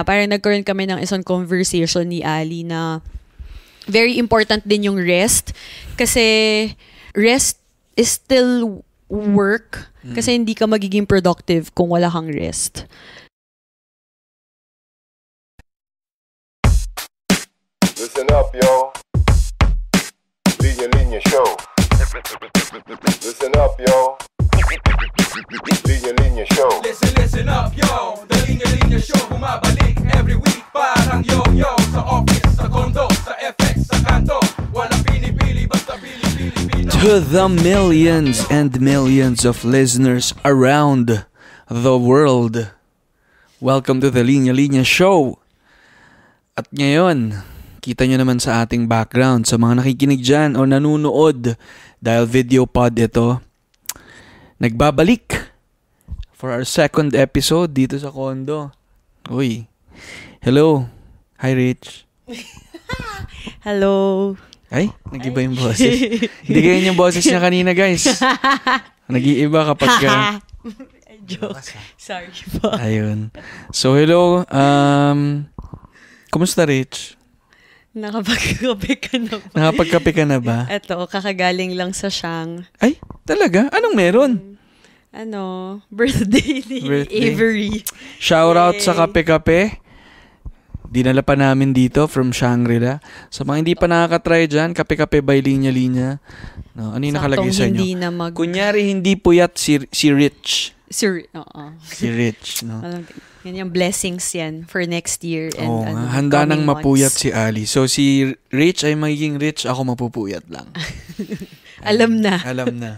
parang nagkaroon kami ng isang conversation ni Ali na very important din yung rest. Kasi rest is still work. Kasi hindi ka magiging productive kung wala kang rest. Listen up, yo. Linya Linya Show. Listen up, yo. Linya Linya Show. Listen up, yo. The Linya Linya Show bumabalik every week. Parang yo-yo. Sa office, sa condo, sa FX, sa kanto. Walang pinipili, basta pili-pili. To the millions and millions of listeners around the world, welcome to the Linya Linya Show. At ngayon, kita nyo naman sa ating background, sa mga nakikinig dyan o nanunood, dahil video pod ito, nagbabalik for our second episode dito sa condo. Uy, hello. Hi, Rich. Hello. Ay, nag-iba yung boses. Hindi ganyan yung boses niya kanina, guys. Nag-iiba kapag ka... Joke. Sorry po. Ayun. So, hello. Kumusta, Rich? Nakapagkape ka na ba? Nakapagkape ka na ba? Eto, kakagaling lang sa Siyang. Ay, talaga? Anong meron? Birthday ni Avery. Shout out sa kape-kape. Dinala pa namin dito from Shangri-La. Sa mga hindi pa nakaka-try dyan, kape-kape by Linya Linya. No, ano yung nakalagay sa inyo? Kunyari, hindi puyat si Rich. Si Rich, no? Yan yung blessings yan for next year. And handa nang mapuyat si Ali. So, si Rich ay magiging rich, ako mapupuyat lang. Alam na. Alam na.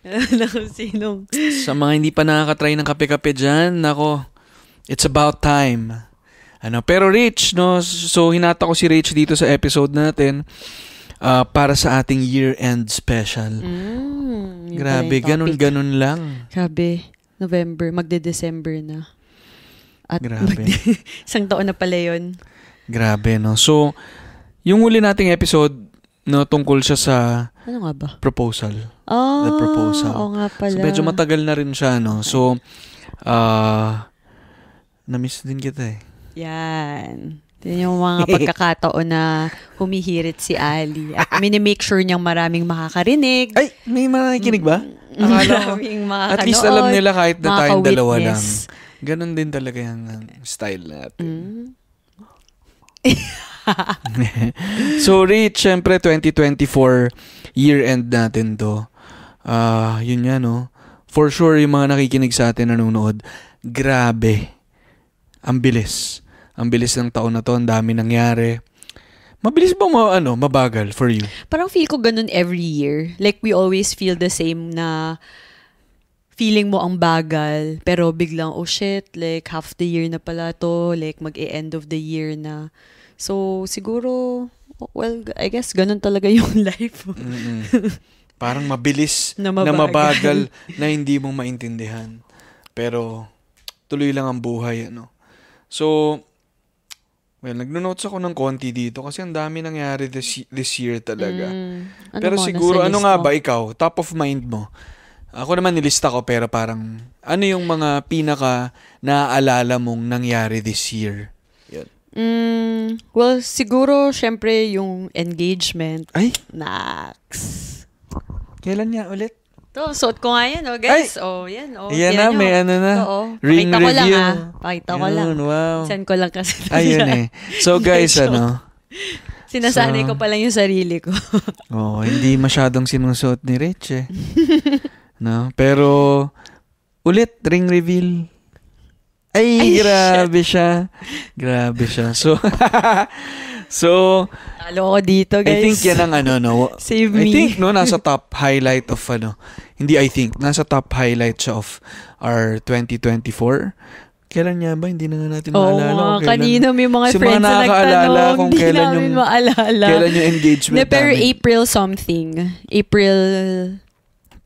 Alam na kung sinong. Sa mga hindi pa nakaka-try ng kape-kape dyan, nako, it's about time. Pero Rich, no, so hinata ko si Rich dito sa episode natin para sa ating year-end special. Grabe, ganun-ganun lang. Grabe, November, magde-December na. At grabe. Isang taon na pala yun. Grabe, no? So, yung huli nating episode, no, tungkol siya sa ano nga ba? Proposal. Oh, the proposal. Oo nga pala. So, medyo matagal na rin siya, no? So, na-miss din kita eh. Yan. Yan yung mga pagkakataon na humihirit si Ali. At minimake sure niyang maraming makakarinig. Ay, may makikinig ba? Maraming makakanood. At least alam nila kahit na tayong dalawa lang. Ganon din talaga yung style natin. So, Rich, syempre 2024 year-end natin to. Yun nga, no? For sure, yung mga nakikinig sa atin, nanonood, grabe. Ang bilis. Ang bilis ng taon na to. Ang dami nangyari. Mabilis ba mabagal for you? Parang feel ko ganun every year. Like, we always feel the same na feeling mo ang bagal, pero biglang, oh shit, like half the year na pala to, like mag-e-end of the year na. So, siguro, well, I guess ganun talaga yung life. Parang mabilis na mabagal na hindi mo maintindihan. Pero, tuloy lang ang buhay, ano. So, well, nagno-notes ako ng konti dito kasi ang dami nangyari this year talaga. Pero siguro, ano nga ba ikaw? Top of mind mo? Ako naman nilista ko pero parang ano yung mga pinaka naaalala mong nangyari this year? Yan. Well, siguro syempre yung engagement. Ay? Nax. Kailan niya ulit? To, suot ko nga yan, guys. Ay! Yan, Yan na, may ano na. Ring pakita review. Pakita ko lang. Wow. Send ko lang kasi. Ayun eh. So guys, sinasanay ko pa lang yung sarili ko. Hindi masyadong sinusuot ni Rich eh. No? Pero, ulit, ring reveal. Ay, grabe siya. Grabe siya. So, talo ko dito, guys. I think yan ang Save me. I think, nasa top highlight of nasa top highlight siya of our 2024. Kailan niya ba? Hindi na nga natin maalala. Kanina may mga friends na nagtanong. Kung hindi kailan namin maalala. Kailan yung engagement namin. Pero April something. April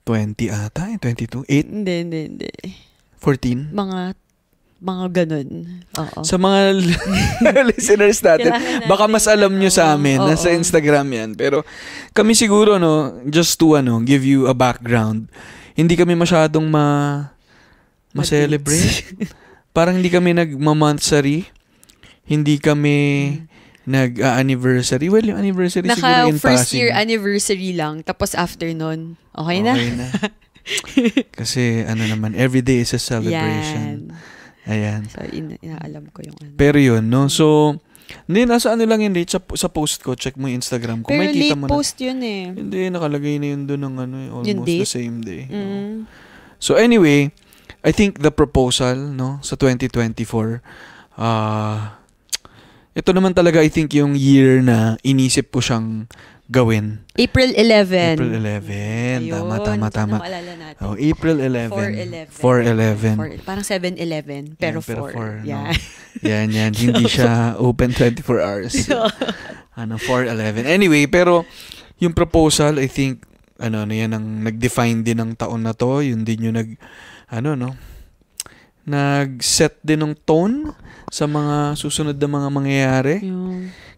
20 ata, 22, 8? Hindi. 14? Mga ganun. Oo. Sa mga listeners natin, baka mas alam nyo sa amin, nasa Instagram yan. Pero kami siguro, just to give you a background, hindi kami masyadong ma-celebrate. parang hindi kami nag-monthsary, hindi kami nag-anniversary. Well, yung anniversary siguro in First passing. year anniversary lang, tapos after nun, okay na. Okay na. Kasi naman, every day is a celebration. Ayan. So, inaalam ko yung Pero yun, no? So, hindi, nasa lang yun, sa post ko, check mo yung Instagram ko. Pero may kita mo late post yun eh. Hindi, nakalagay na yun doon ng almost the same day. So anyway, I think the proposal, no, sa 2024, ito naman talaga, I think, yung year na inisip ko siyang gawin. April 11. April 11. Ayun, Tama. maalala natin. April 11. 4/11. Parang 7/11, pero 4. Yeah. No? Yan. Hindi siya open 24 hours. 4/11. Anyway, pero yung proposal, I think, yan ang nag-define din ng taon na to. Yun din yung nag-set din ng tone sa mga susunod na mga mangyayari.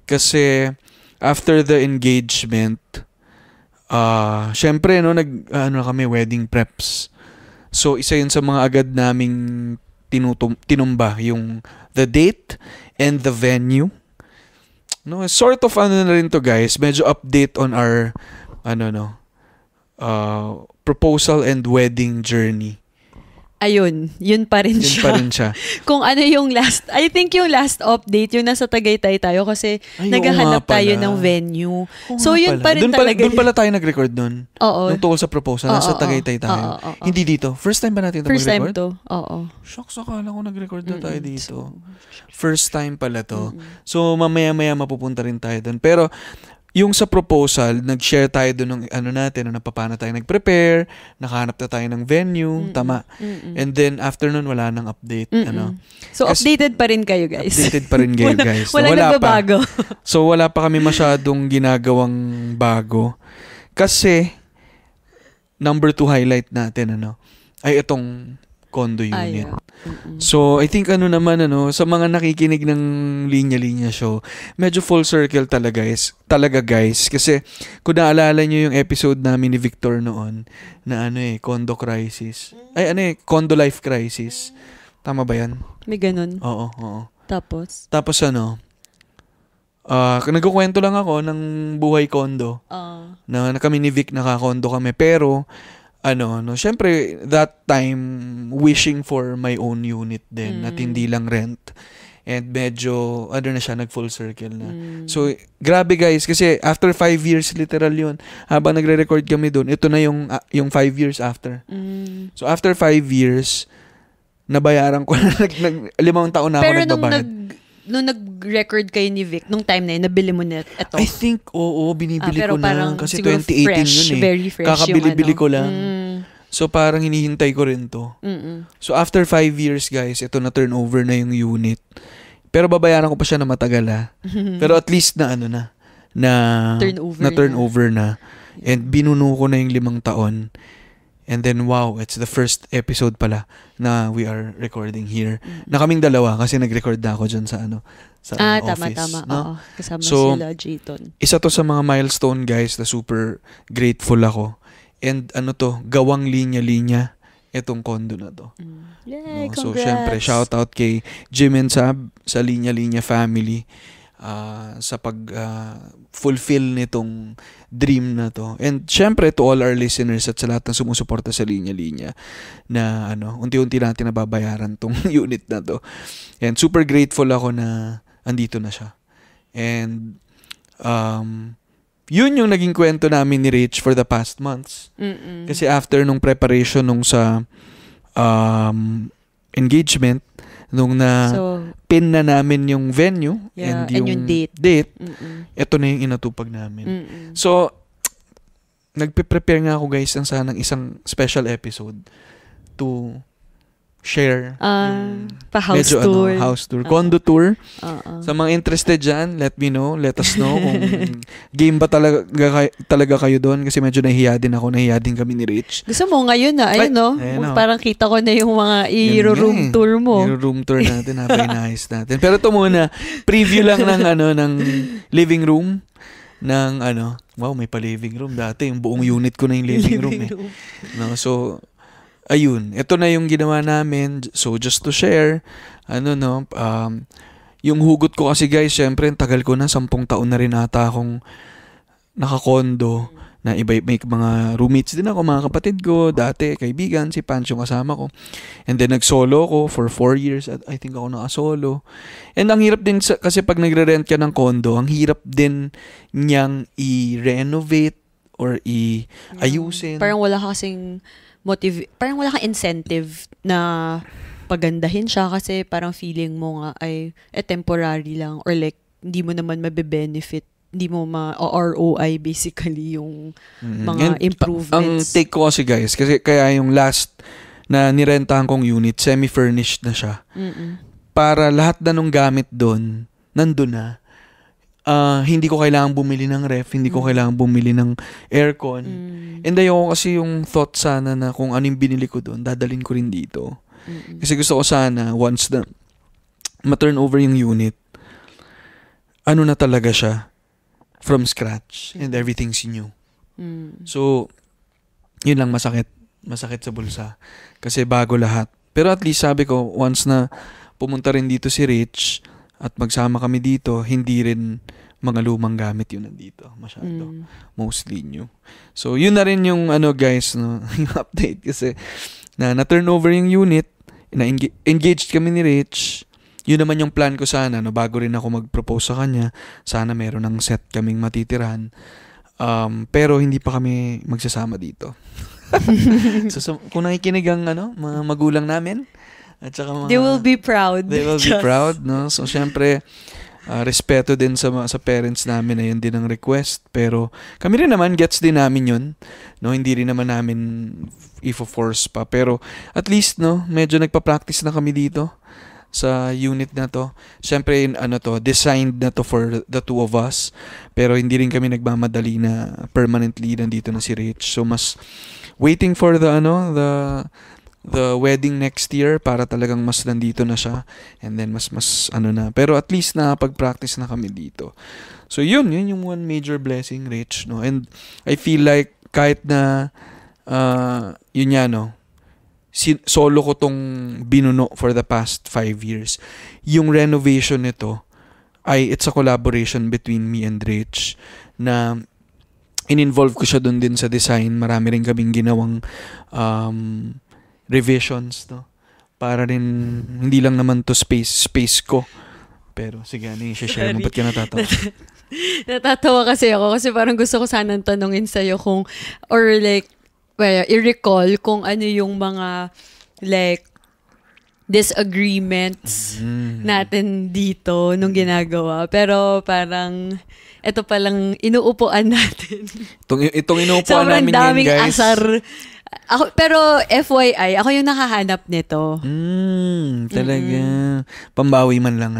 Kasi after the engagement, syempre, kami wedding preps. So, isa yun sa mga agad naming tinumba, yung the date and the venue. No, sort of na rin to, guys. Medyo update on our proposal and wedding journey. Ayun, yun pa rin siya. Kung yung I think yung last update, yung nasa Tagaytay tayo kasi naghahanap tayo ng venue. So yun pa rin talaga. Doon pala tayo nag-record nun. Oo. Nung tungkol sa proposal, nasa Tagaytay tayo. Hindi dito. First time ba natin ito mag-record? First time to, oo. Shocks, akala ko nag-record na tayo dito. First time pala to. So mamaya-maya mapupunta rin tayo doon. Pero yung sa proposal, nag-share tayo doon ng natin, paano tayo nag-prepare, nakahanap na tayo ng venue, tama. And then, after nun, wala nang update. So, updated pa rin kayo, guys. Updated pa rin kayo, guys. Walang nagbabago. So, wala pa kami masyadong ginagawang bago. Kasi, number 2 highlight natin, ay itong condo unit. So, I think naman, sa mga nakikinig ng Linya-Linya Show, medyo full circle talaga guys. Kasi, kung naalala nyo yung episode namin ni Victor noon, na condo crisis. Condo life crisis. Tama ba yan? May ganun. Oo. Tapos, nagkukwento lang ako ng buhay condo. Na kami ni Vic nakakondo kami. Pero, syempre, that time, wishing for my own unit din, at hindi lang rent. And medyo, na siya, nag-full circle na. So, grabe guys, kasi after 5 years, literal yun, habang nagre-record kami doon, ito na yung 5 years after. So, after 5 years, nabayaran ko na, 5 taon na ako nagbabayad. Nung nag-record kayo ni Vic, nung time na yun, nabili mo na ito? I think, binibili ko na. Kasi siguro 2018 fresh, yun eh. Very fresh kakabili-bili ko lang. So, parang hinihintay ko rin to. So, after 5 years, guys, ito na turnover na yung unit. Pero babayaran ko pa siya na matagal Pero at least na turnover na. And binuno ko na yung 5 taon. And then, wow, it's the first episode pala na we are recording here. Na kaming dalawa kasi nag-record na ako dyan sa office. Tama. No? Oo. Kasama So, sila, Jayton. Isa to sa mga milestone, guys, na super grateful ako. And gawang linya-linya itong condo na to. Yay, So, congrats! syempre, shout out kay Jim and Sab sa Linya-Linya family sa pag-fulfill nitong dream na to. And syempre, to all our listeners at sa lahat ng sumusuporta sa Linya-Linya na unti-unti natin nababayaran tong unit na to. And super grateful ako na andito na siya. And yun yung naging kwento namin ni Rich for the past months. Kasi after nung preparation nung sa engagement, nung pin na namin yung venue and yung date, ito na yung inatupag namin. So, nagpe-prepare nga ako guys ng sanang isang special episode to share pa-house tour. House tour. Condo tour. Sa mga interested dyan, let us know kung game ba talaga kayo doon kasi medyo nahiya din kami ni Rich. Gusto mo ngayon parang kita ko na yung mga i-room tour mo. I-room tour natin, inayos natin. Pero ito muna, preview lang ng living room wow, may pa-living room. Dati, yung buong unit ko na yung living room. No? So, ayun, ito na yung ginawa namin. So, just to share, yung hugot ko kasi guys, syempre, tagal ko na, 10 taon na rin ata akong nakakondo, na iba may mga roommates din ako, mga kapatid ko, dati, kaibigan, si Pancho kasama ko. And then, nag-solo ko for 4 years, at I think ako naka-solo. And ang hirap din, kasi pag nagre-rent ka ng condo, ang hirap din niyang i-renovate or i-ayusin. Parang wala kasing parang wala kang incentive na pagandahin siya kasi parang feeling mo nga ay temporary lang or like hindi mo naman mabe-benefit, hindi mo ROI basically yung mga improvements. Ang take ko kasi guys, kasi kaya yung last na nirentahan kong unit, semi-furnished na siya. Para lahat na nung gamit doon, nandun na. Hindi ko kailangang bumili ng ref, hindi ko kailangang bumili ng aircon. And ayoko kasi yung thought sana na kung ano yung binili ko doon, dadalhin ko rin dito. Kasi gusto ko sana, once na ma-turn over yung unit, ano na talaga siya, from scratch, and everything's new. So, yun lang masakit sa bulsa. Kasi bago lahat. Pero at least sabi ko, once na pumunta rin dito si Rich, at magsama kami dito, hindi rin mga lumang gamit yun nandito. Masyado. Mostly new. So, yun na rin yung guys, no, yung update. Kasi, na-turn over yung unit, engaged kami ni Rich. Yun naman yung plan ko sana, no, bago rin ako mag-propose sa kanya. Sana meron ng set kaming matitirahan. Pero hindi pa kami magsasama dito. So, kung nakikinig ang mga magulang namin, at saka mga, they will be proud. They will be proud, no? So, syempre, respeto din sa parents namin na yun din ang request. Pero, kami rin naman, gets din namin yun. No? Hindi rin naman namin i-force pa. Pero, at least, no, medyo nagpa-practice na kami dito sa unit na to. Syempre, designed na to for the two of us. Pero, hindi rin kami nagmamadali na permanently nandito na si Rich. So, mas waiting for the wedding next year para talagang mas nandito na siya, and then mas na, pero at least nakapag-practice na kami dito. So yun yung one major blessing, Rich, no? And I feel like kahit na yun nga, no, solo ko tong binuno for the past 5 years, yung renovation nito it's a collaboration between me and Rich na in-involve ko siya doon din sa design. Marami rin kaming ginawang revisions, no? Para rin, hindi lang naman to space ko. Pero, sige, ano yung share mo? Ba't ka natatawa? Natatawa kasi ako kasi parang gusto ko sanang tanungin sa'yo kung, or like, i-recall kung ano yung mga, like, disagreements natin dito nung ginagawa. Pero parang, ito palang inuupuan natin. Itong inuupuan namin yan, guys. Sobrang daming asar. Pero FYI, ako yung nakahanap nito. Talaga. Pambawi man lang,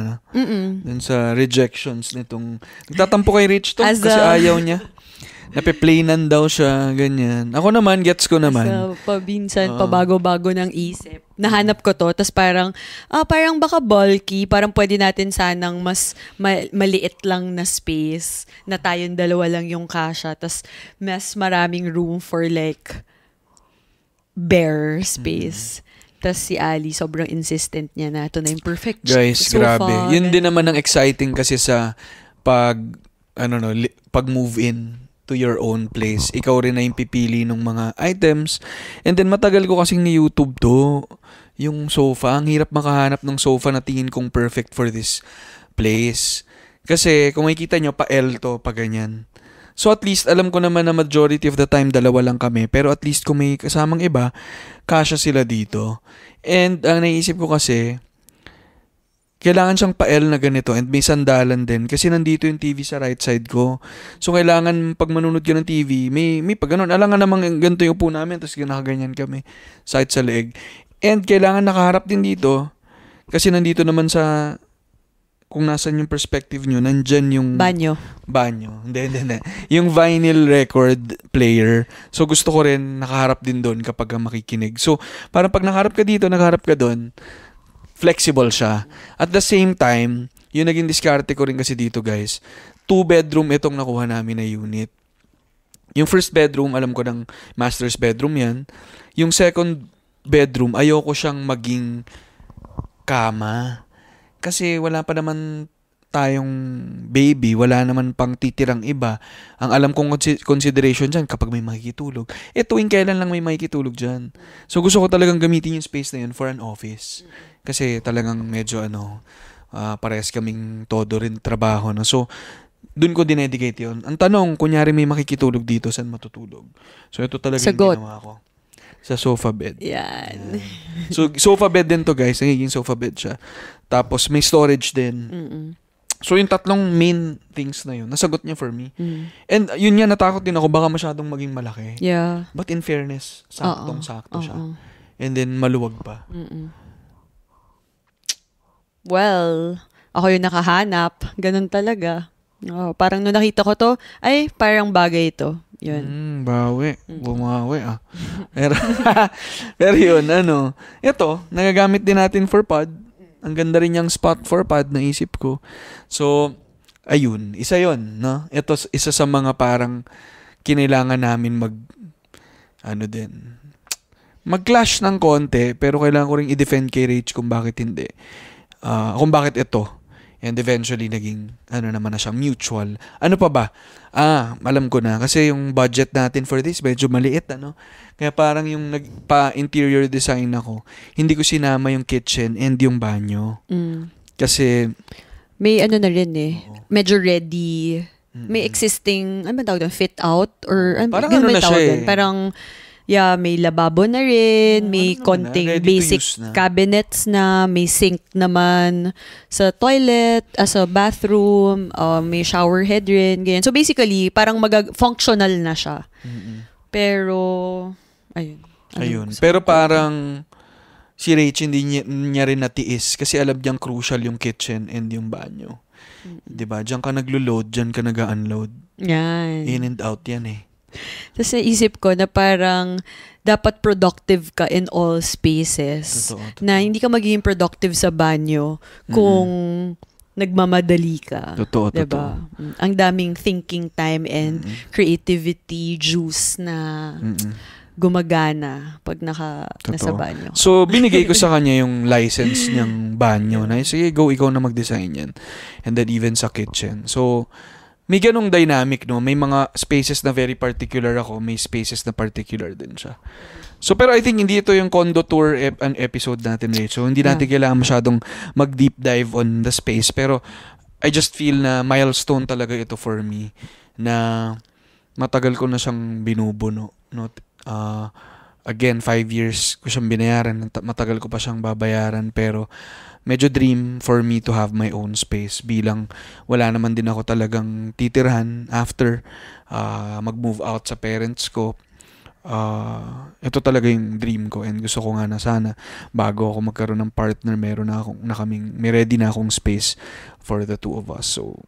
dun sa rejections nitong, nagtatampo kay Rich to kasi ayaw niya. Nape-playnan daw siya, ganyan. Ako naman, gets ko naman. So, pabinsan, pabago-bago ng isip. Nahanap ko to, tas parang baka bulky, parang pwede natin sanang mas maliit lang na space, na tayong dalawa lang yung kasya, tas mas maraming room for like, bare space. Tas si Ali, sobrang insistent niya na ito na yung perfect guys, sofa. Grabe. Yun din naman ang exciting kasi sa pag move in to your own place. Ikaw rin na yung pipili ng mga items. And then matagal ko kasing ni YouTube to, yung sofa. Ang hirap makahanap ng sofa na tingin kong perfect for this place. Kasi kung makikita nyo, pa-L to, pa ganyan. So at least, alam ko naman na majority of the time, dalawa lang kami. Pero at least kung may kasamang iba, kasya sila dito. And ang naisip ko kasi, kailangan siyang pa-L na ganito and may sandalan din. Kasi nandito yung TV sa right side ko. So kailangan, pag manunod ka ng TV, may pag ganun. Alangan namang ganito yung upo namin, tapos nakaganyan kami, side sa leeg. And kailangan nakaharap din dito. Kasi nandito naman sa, kung nasan yung perspective nyo, nandyan yung banyo. Hindi. Yung vinyl record player. So gusto ko rin nakaharap din doon kapag makikinig. So parang pag nakaharap ka dito, nakaharap ka doon, flexible siya. At the same time, yung naging diskarte ko rin kasi dito, guys, 2-bedroom itong nakuha namin na unit. Yung first bedroom, alam ko ng master's bedroom yan. Yung second bedroom, ayoko siyang maging kama. Kasi wala pa naman tayong baby, wala naman pang titirang iba. Ang alam kong consideration dyan, kapag may makikitulog, tuwing kailan lang may makikitulog dyan. So gusto ko talagang gamitin yung space na yun for an office. Kasi talagang medyo parehas kaming todo rin trabaho. No? So, dun ko dinedicate yun. Ang tanong, kunyari may makikitulog dito, saan matutulog? So ito talaga yung ginawa ko. Sa sofa bed. Yan. So, sofa bed din to guys. Nagiging sofa bed siya. Tapos, may storage din. So, yung tatlong main things na yun, nasagot niya for me. And, yun nga, natakot din ako, baka masyadong maging malaki. Yeah. But in fairness, saktong-sakto siya. And then, maluwag pa. Well, ako yung nakahanap. Ganun talaga. Parang nung nakita ko to, ay, parang bagay ito. Yun. Bawi. Bumawi pero yun, ito, nagagamit din natin for pod. Ang ganda rin yung spot for pod, naisip ko. So, ayun, isa yun, no? Ito, isa sa mga parang kinailangan namin mag-clash ng konti, pero kailangan ko rin i-defend kay Rach kung bakit hindi. Kung bakit ito. And eventually, naging, naman na siya, mutual. Ano pa ba? Alam ko na. Kasi yung budget natin for this, medyo maliit, Kaya parang yung nagpa-interior design ako, hindi ko sinama yung kitchen and yung banyo. Kasi, may na rin medyo ready. May existing, ano ba tawag doon? Fit out? Or, parang na siya Parang, may lababo na rin, may konting basic cabinets na, may sink naman sa toilet, sa bathroom, may shower head rin, ganyan. So basically, parang functional na siya. Pero, ayun. Pero parang, si Rach hindi niya rin natiis kasi alam niyang crucial yung kitchen and yung banyo. Diba? Diyan ka naglo-load, diyan ka nag-unload. Yan. In and out yan Tapos naisip ko na parang dapat productive ka in all spaces. Totoo. Na hindi ka magiging productive sa banyo kung nagmamadali ka. Totoo. Ang daming thinking time and creativity juice na gumagana pag nasa banyo. So, binigay ko sa kanya yung license niyang banyo na, sige, go, ikaw na mag-design yan. And then even sa kitchen. So, may ganong dynamic, no? May mga spaces na very particular ako, may spaces na particular din siya. So, pero I think hindi ito yung condo tour an episode natin, right? So, hindi natin kailangan masyadong mag-deep dive on the space. Pero, I just feel na milestone talaga ito for me na matagal ko na siyang binubuno. No? Again, 5 years ko siyang binayaran. Matagal ko pa siyang babayaran. Pero, medyo dream for me to have my own space bilang wala naman din ako talagang titirhan after mag-move out sa parents ko. Ito talaga yung dream ko and gusto ko nga na sana bago ako magkaroon ng partner may ready na akong space for the two of us. So,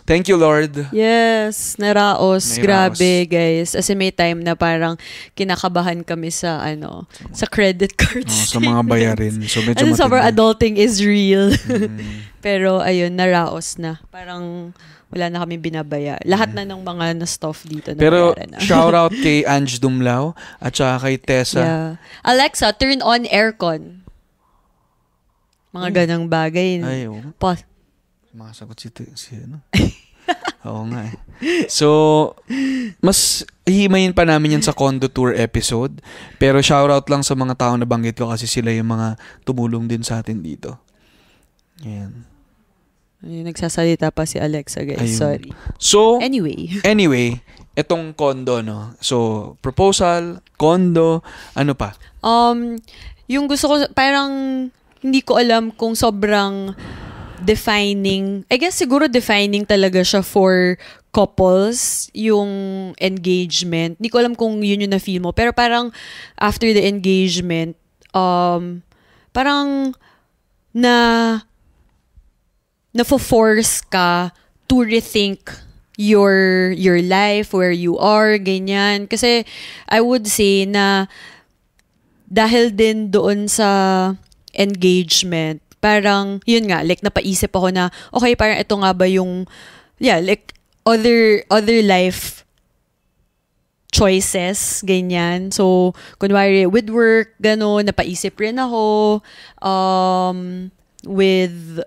thank you, Lord. Yes, naraos. Grabe, guys. As in, may time na parang kinakabahan kami sa sa credit card sa mga bayarin. So, medyo matindi. Sobrang adulting is real. Pero, ayun, naraos na. Parang wala na kami binabaya. Lahat na ng mga na-stuff dito na pero, na. shout out kay Ange Dumlao at saka kay Tessa. Yeah. Alexa, turn on aircon. Mga ganang bagay. Ay, Pause. Makasagot si Oo nga So, mas himayin pa namin yan sa condo tour episode. Pero shoutout lang sa mga tao na banggit ko kasi sila yung mga tumulong din sa atin dito. Yan. Nagsasalita pa si Alexa, guys. Ayun. Sorry. So, anyway, etong condo, no? So, proposal, condo, ano pa? Yung gusto ko, parang hindi ko alam kung sobrang defining, I guess siguro defining talaga siya for couples, yung engagement. Hindi ko alam kung yun yung na-feel mo. Pero parang after the engagement, parang na-force ka to rethink your life, where you are, ganyan. Kasi I would say na dahil din doon sa engagement, parang, yun nga, like, napaisip ako na, okay, parang ito nga ba yung, like, other life choices, ganyan. So, kunwari, with work, gano'n, napaisip rin ako, with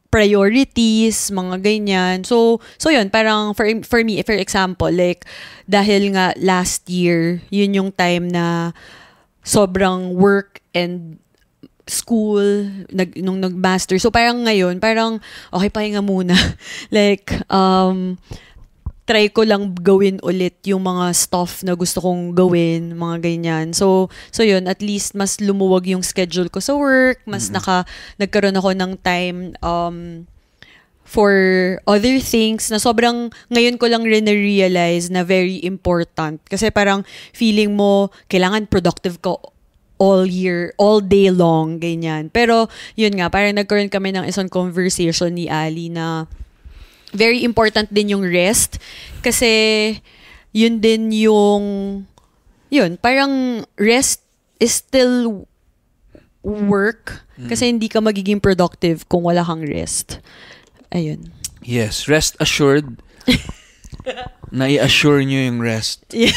priorities, mga ganyan. So yun, parang for me, for example, like, dahil nga last year, yun yung time na sobrang work and school, nung nag-master. So parang ngayon, parang, okay, pahinga muna. Like, try ko lang gawin ulit yung mga stuff na gusto kong gawin, mga ganyan. So yun, at least mas lumuwag yung schedule ko sa work, mas nagkaroon ako ng time for other things na sobrang ngayon ko lang rin na-realize na very important. Kasi parang feeling mo, kailangan productive ko all year, all day long, ganyan. Pero, yun nga, parang nagkaroon kami ng isang conversation ni Ali na very important din yung rest. Kasi, yun din yung, yun, parang rest is still work. Kasi hindi ka magiging productive kung wala kang rest. Ayun. Yes, rest assured. Na-i-assure nyo yung rest. Yeah.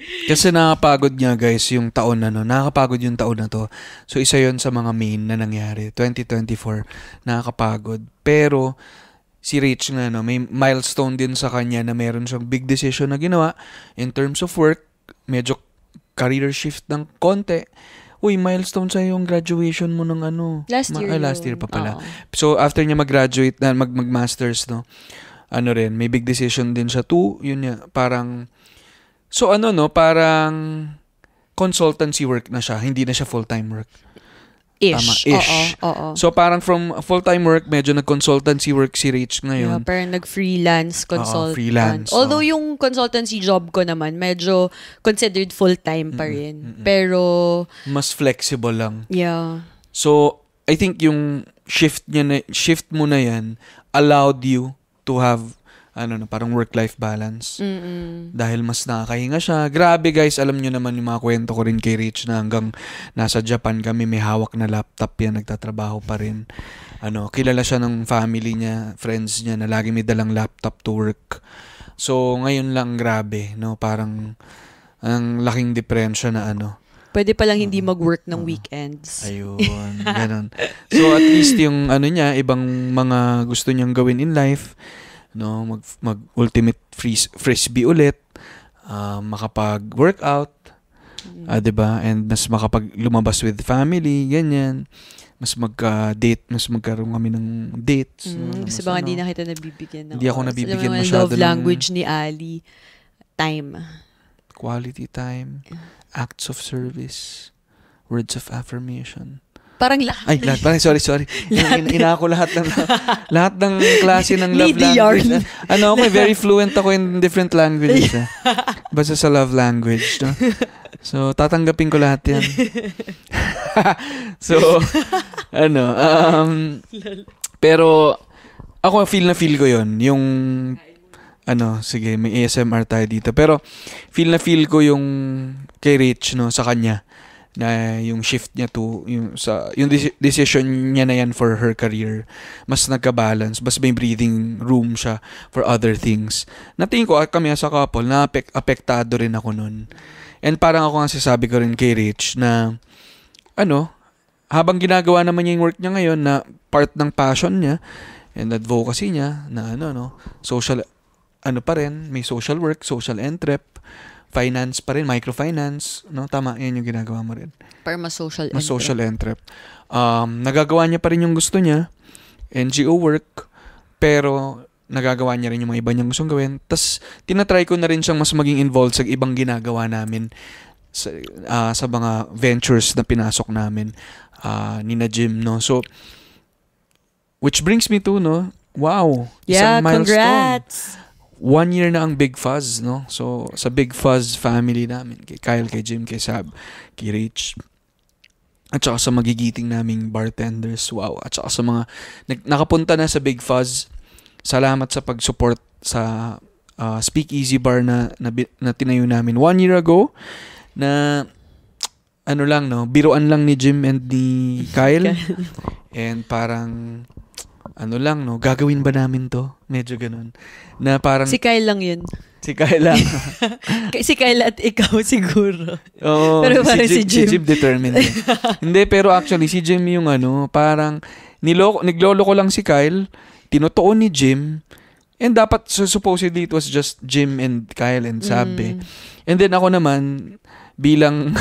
Kasi nakakapagod nga guys yung taon na nakakapagod yung taon na to. So isa yon sa mga main na nangyari 2024, nakakapagod. Pero si Rich nga may milestone din sa kanya na meron siyang big decision na ginawa in terms of work, medyo career shift ng konti. Uy, milestone sa yung graduation mo ng last year. Last year pa pala. So after niya mag-graduate na mag-masters rin, may big decision din siya too. Yun niya, parang so parang consultancy work na siya, hindi na siya full-time work. Ish. Tama, ish. Oo. So parang from full-time work, medyo nag-consultancy work si Rich ngayon. Yeah, parang nag-freelance consultant. Freelance. Although yung consultancy job ko naman, medyo considered full-time pa rin. Pero mas flexible lang. Yeah. So I think yung shift mo na yan allowed you to have parang work-life balance. Dahil mas nakakahinga siya. Grabe guys, alam nyo naman yung mga kwento ko rin kay Rich na hanggang nasa Japan kami, may hawak na laptop yan, nagtatrabaho pa rin. Kilala siya ng family niya, friends niya na lagi may dalang laptop to work. So ngayon lang grabe, parang ang laking diferensya na pwede palang hindi mag-work ng weekends. Ayun, ganun. So at least yung ibang mga gusto niyang gawin in life, mag ultimate frisbee ulit, makapag-workout, 'di ba? And mas lumabas with family, ganyan. Mas magka-date, mas magkaroon kami ng dates. Kasi baka hindi na kita nabibigyan ng hindi ako nabibigyan love masyado language ni Ali. Time. Quality time, acts of service, words of affirmation. Parang lahat. Ay, lahat. Parang, sorry. Ina ko lahat ng klase ng love language. Ako, very fluent ako in different languages. Basta sa love language. No? So, tatanggapin ko lahat yan. So, pero, ako, feel ko yun. Yung, sige, may ASMR tayo dito. Pero, feel ko yung kay Rich, sa kanya. Na yung shift niya yung decision niya na yan for her career, mas nagka-balance, mas may breathing room siya for other things. Natingin ko kami sa couple na apektado rin ako nun. And parang ako nga sasabi ko rin kay Rich na habang ginagawa naman niya yung work niya ngayon na part ng passion niya and advocacy niya na social pa rin, may social work, social entrep, finance pa rin, microfinance, tama, yan yung ginagawa mo rin. Para mas social entrep. Nagagawa niya pa rin yung gusto niya, NGO work, pero nagagawa niya rin yung mga iba niyang gustong gawin. Tapos, tinatry ko na rin siyang mas maging involved sa ibang ginagawa namin sa mga ventures na pinasok namin nina Jim, So, which brings me to, wow, yeah, isang milestone. Congrats! 1 year na ang Big Fuzz, So, sa Big Fuzz family namin, kay Kyle, kay Jim, kay Sab, kay Rich, at saka sa magigiting naming bartenders, wow, at saka sa mga nakapunta na sa Big Fuzz, salamat sa pag-support sa Speakeasy Bar na tinayo namin 1 year ago, na biruan lang ni Jim and ni Kyle, and parang ano lang, no, gagawin ba namin to? Medyo ganun. Na parang, Si Kyle lang yun. si Kyle lang. Si Kyle at ikaw siguro. Oo, Pero parang si Jim. Si Jim determined. Hindi, pero actually, si Jim yung parang, niglolo ko lang si Kyle, tinutuon ni Jim, and dapat, so supposedly, it was just Jim and Kyle and Sabe. And then ako naman, bilang,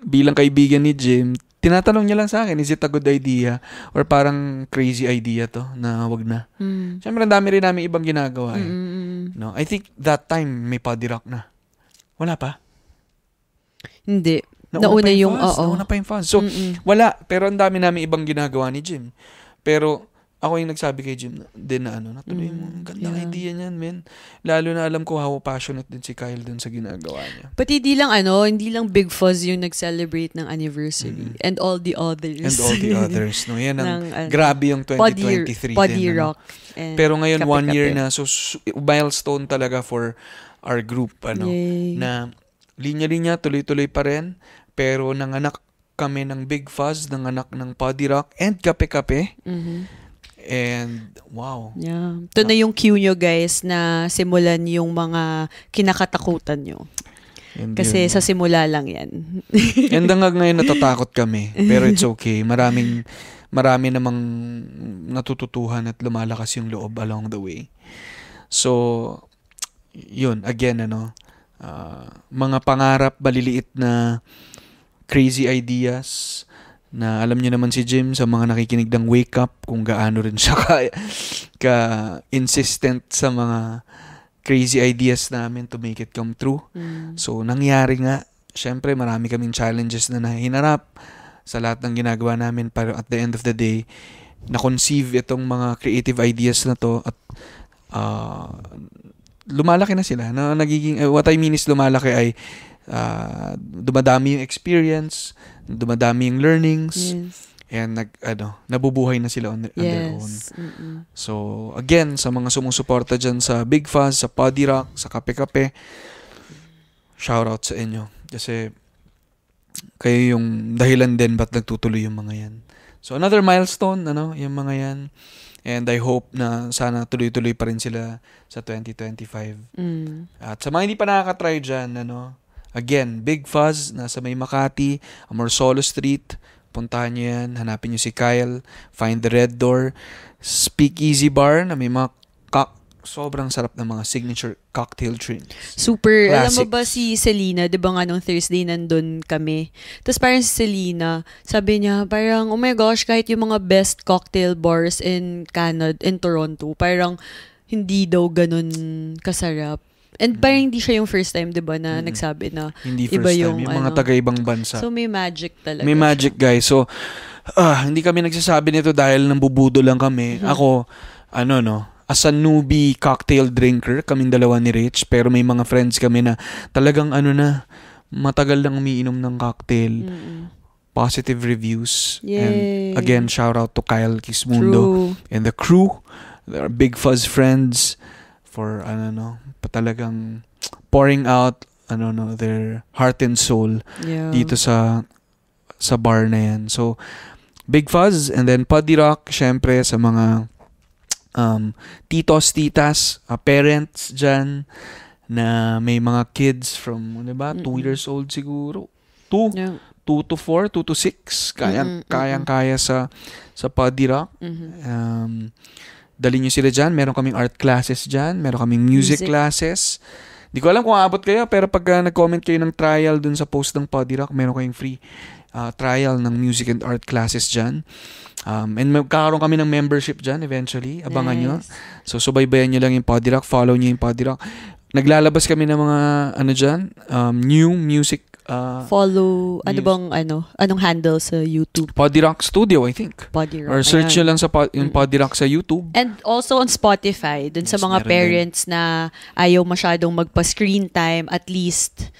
bilang kaibigan ni Jim, tinatanong niya lang sa akin, is it a good idea? Or parang crazy idea to, na wag na. Siyempre, ang dami rin namin ibang ginagawa eh. No? I think that time, may Poddy Rock na. Wala pa? Hindi. Nauna yung, Nauna pa yung fuzz. So, wala. Pero ang dami namin ibang ginagawa ni Jim. Pero, ako yung nagsabi kay Jim din na natuloy mo. Gandang idea niyan, men. Lalo na alam ko how passionate din si Kyle dun sa ginagawa niya. Pati hindi lang Big Fuzz yung nag-celebrate ng anniversary. And all the others. And all the others. No? Yan ang grabe yung 2023 Poddy din. Rock. Pero ngayon, Kape 1 year Kape. na. So, milestone talaga for our group. Yay. Na linya-linya, tuloy-tuloy pa rin. Pero nanganak kami ng Big Fuzz, nanganak ng Poddy Rock, and Kape Kape. And, wow. Yeah. Ito na yung cue nyo, guys, na simulan yung mga kinakatakutan nyo. And Kasi yun, sa simula lang yan. and hanggang ngayon natatakot kami. Pero it's okay. Marami namang natututuhan at lumalakas yung loob along the way. So, yun. Again, mga pangarap, maliliit na crazy ideas, na alam niyo naman si Jim sa mga nakikinig ng Wake Up kung gaano rin siya ka-insistent sa mga crazy ideas namin to make it come true. So, nangyari nga. Siyempre, marami kaming challenges na hinarap sa lahat ng ginagawa namin, pero at the end of the day, na-conceive itong mga creative ideas na to at lumalaki na sila. Na nagiging, what I mean is lumalaki ay dumadami yung experience, dumadami yung learnings, and nabubuhay na sila on their own. So, again, sa mga sumusuporta dyan sa Big Fuzz, sa Poddy Rock, sa Kape Kape, shoutout sa inyo. Kasi, kayo yung dahilan din ba't nagtutuloy yung mga yan. So, another milestone, yung mga yan. And I hope na sana tuloy-tuloy pa rin sila sa 2025. At sa mga hindi pa nakaka-try dyan, again, Big Fuzz, nasa May Makati, Amorsolo Street. Puntahan nyo yan. Hanapin nyo si Kyle. Find the Red Door. Speakeasy Bar na may mga sobrang sarap ng mga signature cocktail drinks. Super. Classics. Alam mo ba si Selena, di ba nga nung Thursday nandun kami? Tapos parang si Selena, sabi niya, parang, oh my gosh, kahit yung mga best cocktail bars in Canada, in Toronto, parang hindi daw ganun kasarap. And parang hindi siya yung first time, di ba, na nagsabi na hindi first iba time. Yung mga taga-ibang bansa. So, may magic talaga. May magic, guys. So, hindi kami nagsasabi nito dahil nambubudo lang kami. Ako, as a newbie cocktail drinker, kaming dalawa ni Rich, pero may mga friends kami na talagang matagal lang umiinom ng cocktail. Positive reviews. Yay. And again, shout out to Kyle Kismundo and the crew, our Big Fuzz friends, for talagang pouring out their heart and soul dito sa bar na yan. So Big Fuzz, and then Poddy Rock, syempre sa mga titos, titas, parents dyan na may mga kids from 2 years old siguro, 2 to 4, 2 to 6, kayang-kaya sa Poddy Rock. Dali nyo sila dyan. Meron kaming art classes dyan. Meron kaming music classes. Di ko alam kung aabot kayo, pero pag nag-comment kayo ng trial dun sa post ng Poddy Rock, meron kayong free trial ng music and art classes dyan. And magkakaroon kami ng membership dyan eventually. Abangan nyo. So, subaybayan nyo lang yung Poddy Rock. Follow nyo yung Poddy Rock. Naglalabas kami ng mga dyan, new music follow, anong handle sa YouTube? Poddy Rock Studio, I think. Poddy Rock. Or search nyo lang sa yung Poddy Rock sa YouTube. And also on Spotify, dun sa mga parents na ayaw masyadong magpa-screen time, at least,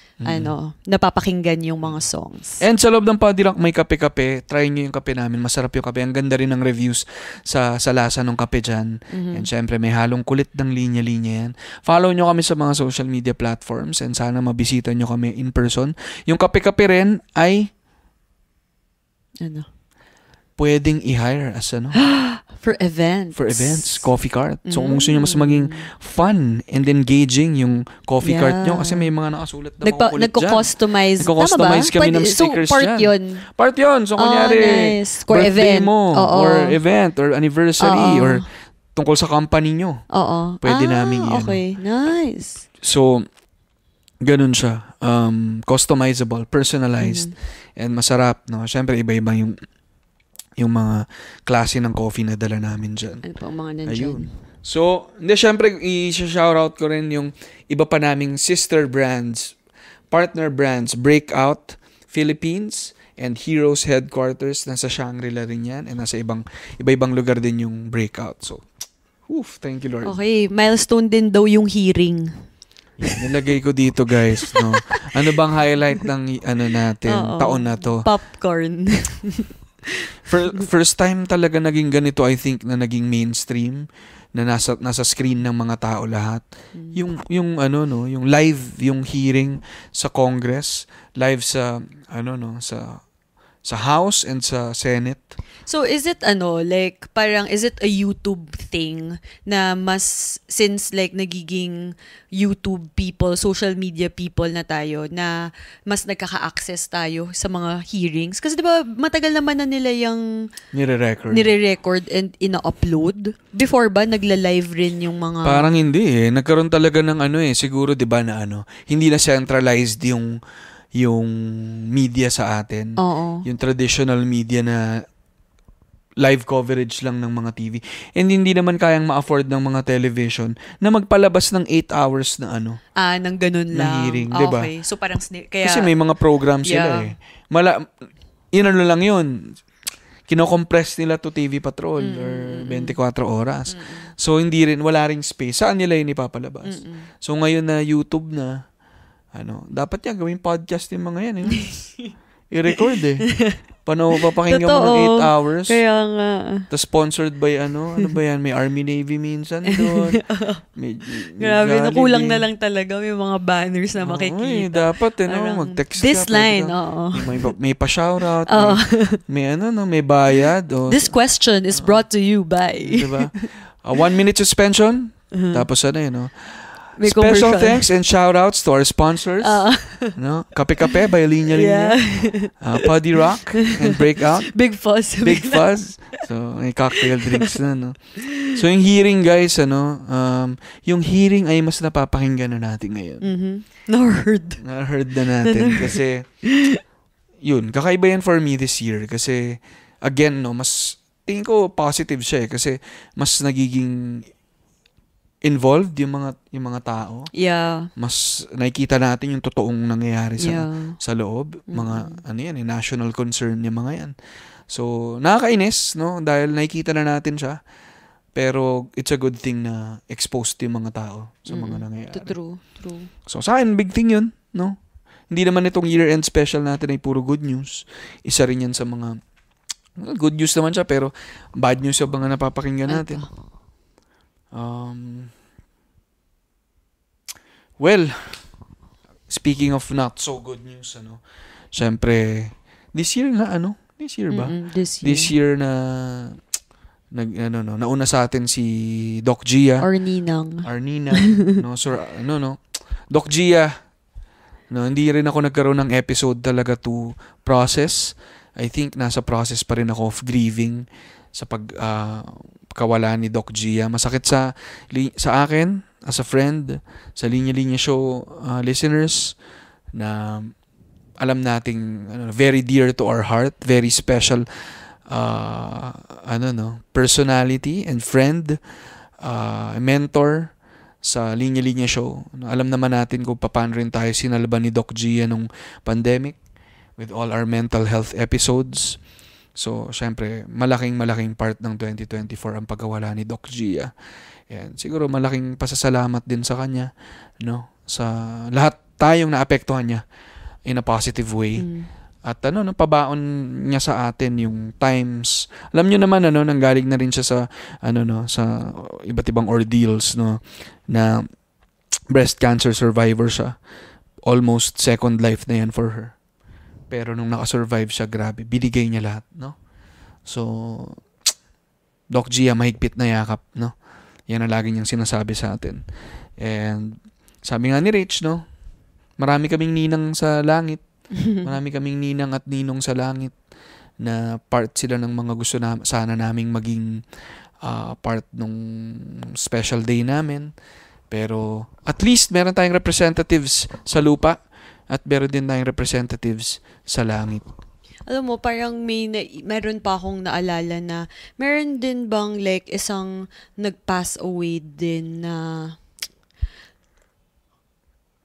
napapakinggan yung mga songs. And sa loob ng Poddy Rock, may kape-kape. Try nyo yung kape namin. Masarap yung kape. Ang ganda rin ng reviews sa lasa ng kape dyan. And syempre, may halong kulit ng linya-linya yan. Follow nyo kami sa mga social media platforms and sana mabisita nyo kami in person. Yung kape-kape rin ay pwedeng i-hire as For events. For events, coffee cart. So kung gusto nyo mas maging fun and engaging yung coffee cart nyo, kasi may mga nakasulat na mga kulit Nagko-customize. Nagko-customize kami ng stickers so, part dyan. yun. Part yun. So kunyari, nice. Or birthday event. mo, or event, or anniversary, or tungkol sa company nyo. Pwede namin yan. Okay, nice. So, ganun siya. Customizable, personalized, and masarap, no? Siyempre, iba-iba yung mga klase ng coffee na dala namin dyan. Ano pa ang mga nandyan? So, syempre, i-shoutout ko rin yung iba pa naming sister brands, partner brands, Breakout Philippines, and Heroes Headquarters. Nasa Shangri-La rin yan, and nasa iba-ibang lugar din yung Breakout. So, thank you, Lord. Okay, milestone din daw yung hearing. Nilagay ko dito, guys. No? Ano bang highlight ng natin, taon na to? Popcorn. First time talaga naging ganito, I think, na naging mainstream, na nasa screen ng mga tao lahat. Yung live, yung hearing sa Congress, live sa sa House and sa Senate. So is it is it a YouTube thing na mas, since nagiging YouTube people, social media people na tayo, na mas nagkaka-access tayo sa mga hearings? Kasi diba matagal naman na nila yung nire-record and ina-upload. Before ba nagla-live rin yung mga... Parang hindi nagkaroon talaga ng siguro diba na hindi na centralized yung media sa atin. Yung traditional media na live coverage lang ng mga TV. And hindi naman kayang ma-afford ng mga television na magpalabas ng 8 hours na ng ganun lang. Hearing, diba? Okay. So parang kaya... Kasi may mga programs sila lang yun. Kino-compress nila to TV Patrol or 24 oras. So wala ring space. Saan nila yun ipapalabas? So ngayon na YouTube na, dapat yan, gawing podcast yung mga yan. I-record papakinggan mo ng 8 hours. Kaya nga. Tapos sponsored by ano ba yan? May Army Navy minsan doon. Grabe, nakulang na lang talaga. May mga banners na makikita. Dapat, mag-text this ka. Line, may pa-shoutout. May bayad. This question is brought to you by... Diba? 1 minute suspension. Tapos may special thanks and shoutouts to our sponsors. Kape-Kape by Linya Linya. Puddy Rock and Breakout. Big Fuzz. Big Fuzz. So, may cocktail drinks na, So, yung hearing, guys, yung hearing ay mas napapakinggan na natin ngayon. Na-heard na natin. Kasi, kakaiba yan for me this year. Kasi, again, mas, tingin ko positive siya kasi mas nagiging involved yung mga tao. Yeah. Mas nakikita natin yung totoong nangyayari sa loob. Mga national concern yung mga yan. So, nakakainis, dahil nakikita na natin siya. Pero it's a good thing na exposed yung mga tao sa mga nangyayari. True. So, sa akin, big thing yun, Hindi naman itong year-end special natin ay puro good news. Isa rin yan sa mga good news naman siya, pero bad news yung mga napapakinggan natin. Well, speaking of not so good news, syempre, this year ba? This year na nauna sa atin si Doc Gia. Or Ninang. Doc Gia, hindi rin ako nagkaroon ng episode talaga to process. I think nasa process pa rin ako of grieving sa pagkawala ni Doc Gia. Masakit sa akin as a friend, sa Linya Linya Show listeners, na alam nating very dear to our heart, very special personality and friend, mentor sa Linya Linya Show. Alam naman natin kung paano rin tayo sinalban ni Doc Gia nung pandemic with all our mental health episodes. So, syempre, malaking part ng 2024 ang pagkawala ni Doc Gia. And siguro malaking pasasalamat din sa kanya, sa lahat tayong naapektuhan niya in a positive way. At pabaon niya sa atin yung times. Alam niyo naman nanggaling na rin siya sa sa iba't ibang ordeals, na breast cancer survivor siya. Almost second life na yan for her. Pero nung nakasurvive siya, grabe, binigay niya lahat, So, Doc Gia, mahigpit na yakap, no? Yan ang lagi niyang sinasabi sa atin. And, sabi nga ni Rich, no? Marami kaming ninang sa langit. Marami kaming ninang at ninong sa langit na part sila ng mga gusto na sana naming maging part nung special day namin. Pero, at least, meron tayong representatives sa lupa at meron din tayong representatives sa langit. Alam mo, parang meron pa akong naalala na meron din bang like isang nag-pass away din na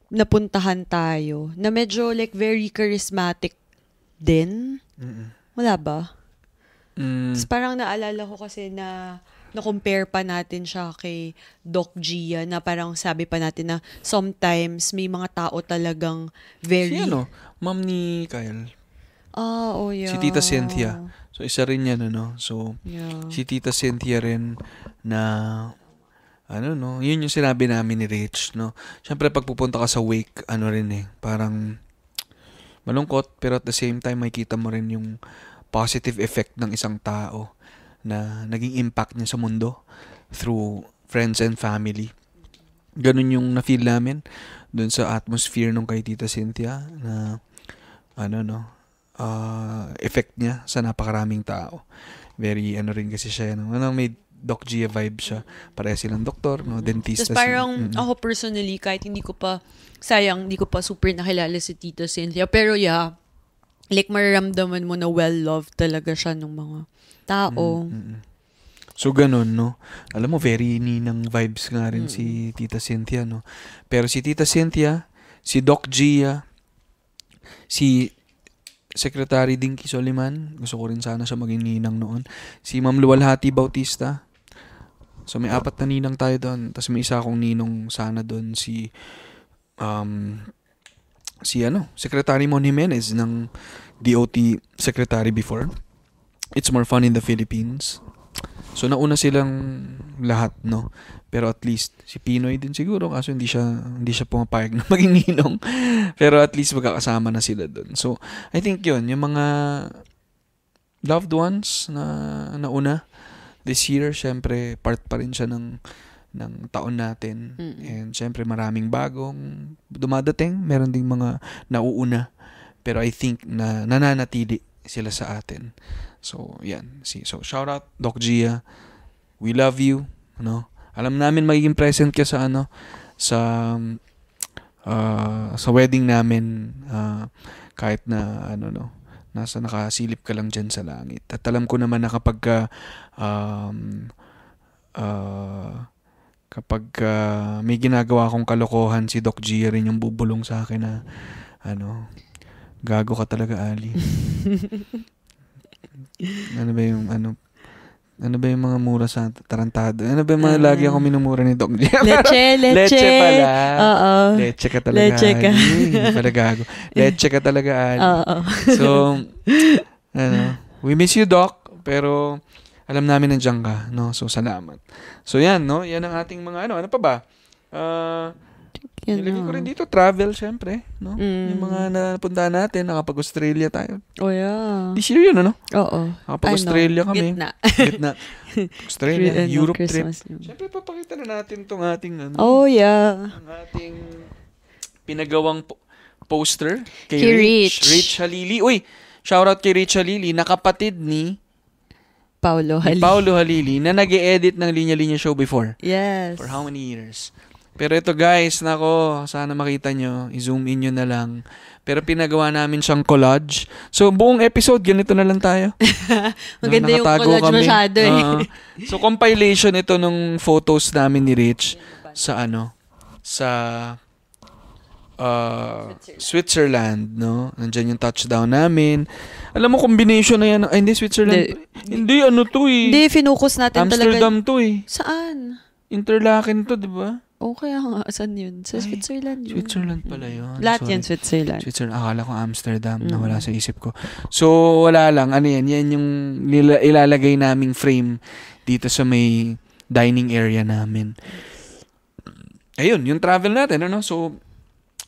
napuntahan tayo na medyo like very charismatic din? Wala ba? Tapos parang naalala ko kasi na na-compare pa natin siya kay Doc Gia na parang sabi pa natin na sometimes may mga tao talagang very... Si ma'am ni Kyle. Yeah. Si Tita Cynthia. So, isa rin yan, So, yeah. Si Tita Cynthia rin na, yun yung sinabi namin ni Rich, no? Siyempre, pag pupunta ka sa wake, parang malungkot, pero at the same time, makikita mo rin yung positive effect ng isang tao na naging impact niya sa mundo through friends and family. Ganun yung na-feel namin dun sa atmosphere nung kay Tita Cynthia na, effect niya sa napakaraming tao. Very, rin kasi siya, may Doc Gia vibe siya. Pareha silang doktor, dentista. Tapos parang ako personally, kahit hindi ko pa super nakilala si Tita Cynthia. Pero yeah, like mararamdaman mo na well-loved talaga siya ng mga tao. So, ganun, no? Alam mo, very ninang vibes nga rin si Tita Cynthia, no? Pero si Tita Cynthia, si Doc Gia, si Secretary Dinky Soliman, gusto ko rin sana siya maging ninang noon. Si Ma'am Luwalhati Bautista. So, may 4 na ninang tayo doon. Tapos may isa akong ninong sana doon, si Secretary Mon Jimenez ng DOT Secretary before. It's more fun in the Philippines. So, nauna silang lahat, no? Pero at least, si Pinoy din siguro, kaso hindi siya pumapayag na maging ninong. Pero at least magkakasama na sila dun. So, I think yun, yung mga loved ones na nauna this year, syempre, part pa rin siya ng taon natin. And syempre, maraming bagong dumadating. Meron ding mga nauuna. Pero I think na nananatili sila sa atin. So, yan. So, shout out, Doc Gia. We love you. No? Alam namin magiging present ka sa sa wedding namin kahit na nasa nakasilip ka lang dyan sa langit. At alam ko naman na kapag may ginagawa akong kalokohan, si Doc Gia rin yung bubulong sa akin na gago ka talaga, Ali. Ano ba yung mga mura sa tarantado? Ano ba yung mga lagi ako minumura ni Doc Gia? Leche pala. Oo. Leche ka talaga. Leche ka. Hindi pala gago. Leche ka talaga, Ali. Oo. So, we miss you, Doc, pero alam namin nandiyan ka, no? So, salamat. So, yan, no? Yan ang ating mga ano pa ba? Nilagay ko rin dito, travel, syempre, no? Yung mga napuntahan natin, nakapag-Australia tayo. Oh, yeah. This year yun, ano? Oo. Nakapag-Australia kami. Gitna. Australia, Europe Christmas trip. Syempre, papakita na natin itong ating, oh, yeah. Ang ating pinagawang poster kay Rich. Rich Halili. Uy, shoutout kay Rich Halili, nakapatid ni Paolo Halili na nag-e-edit ng Linya Linya Show before. Yes. For how many years? Pero ito guys, nako, sana makita nyo, i-zoom in nyo na lang. Pero pinagawa namin siyang collage. So, buong episode, ganito na lang tayo. Maganda yung collage masyado So, compilation ito nung photos namin ni Rich sa Switzerland, no? Nandyan yung touchdown namin. Alam mo, combination na yan. Ay, hindi, Switzerland. Hindi, Hindi, finocus natin Amsterdam talaga. to eh. Saan? Interlaken to, di ba? Kaya nga, saan yun? Sa Switzerland yun. Switzerland pala yun. Lahat yan, Switzerland. Akala ko Amsterdam, nawala sa isip ko. So, wala lang. Ano yan? Yan yung ilalagay naming frame dito sa may dining area namin. Ayun, yung travel natin, ano? So,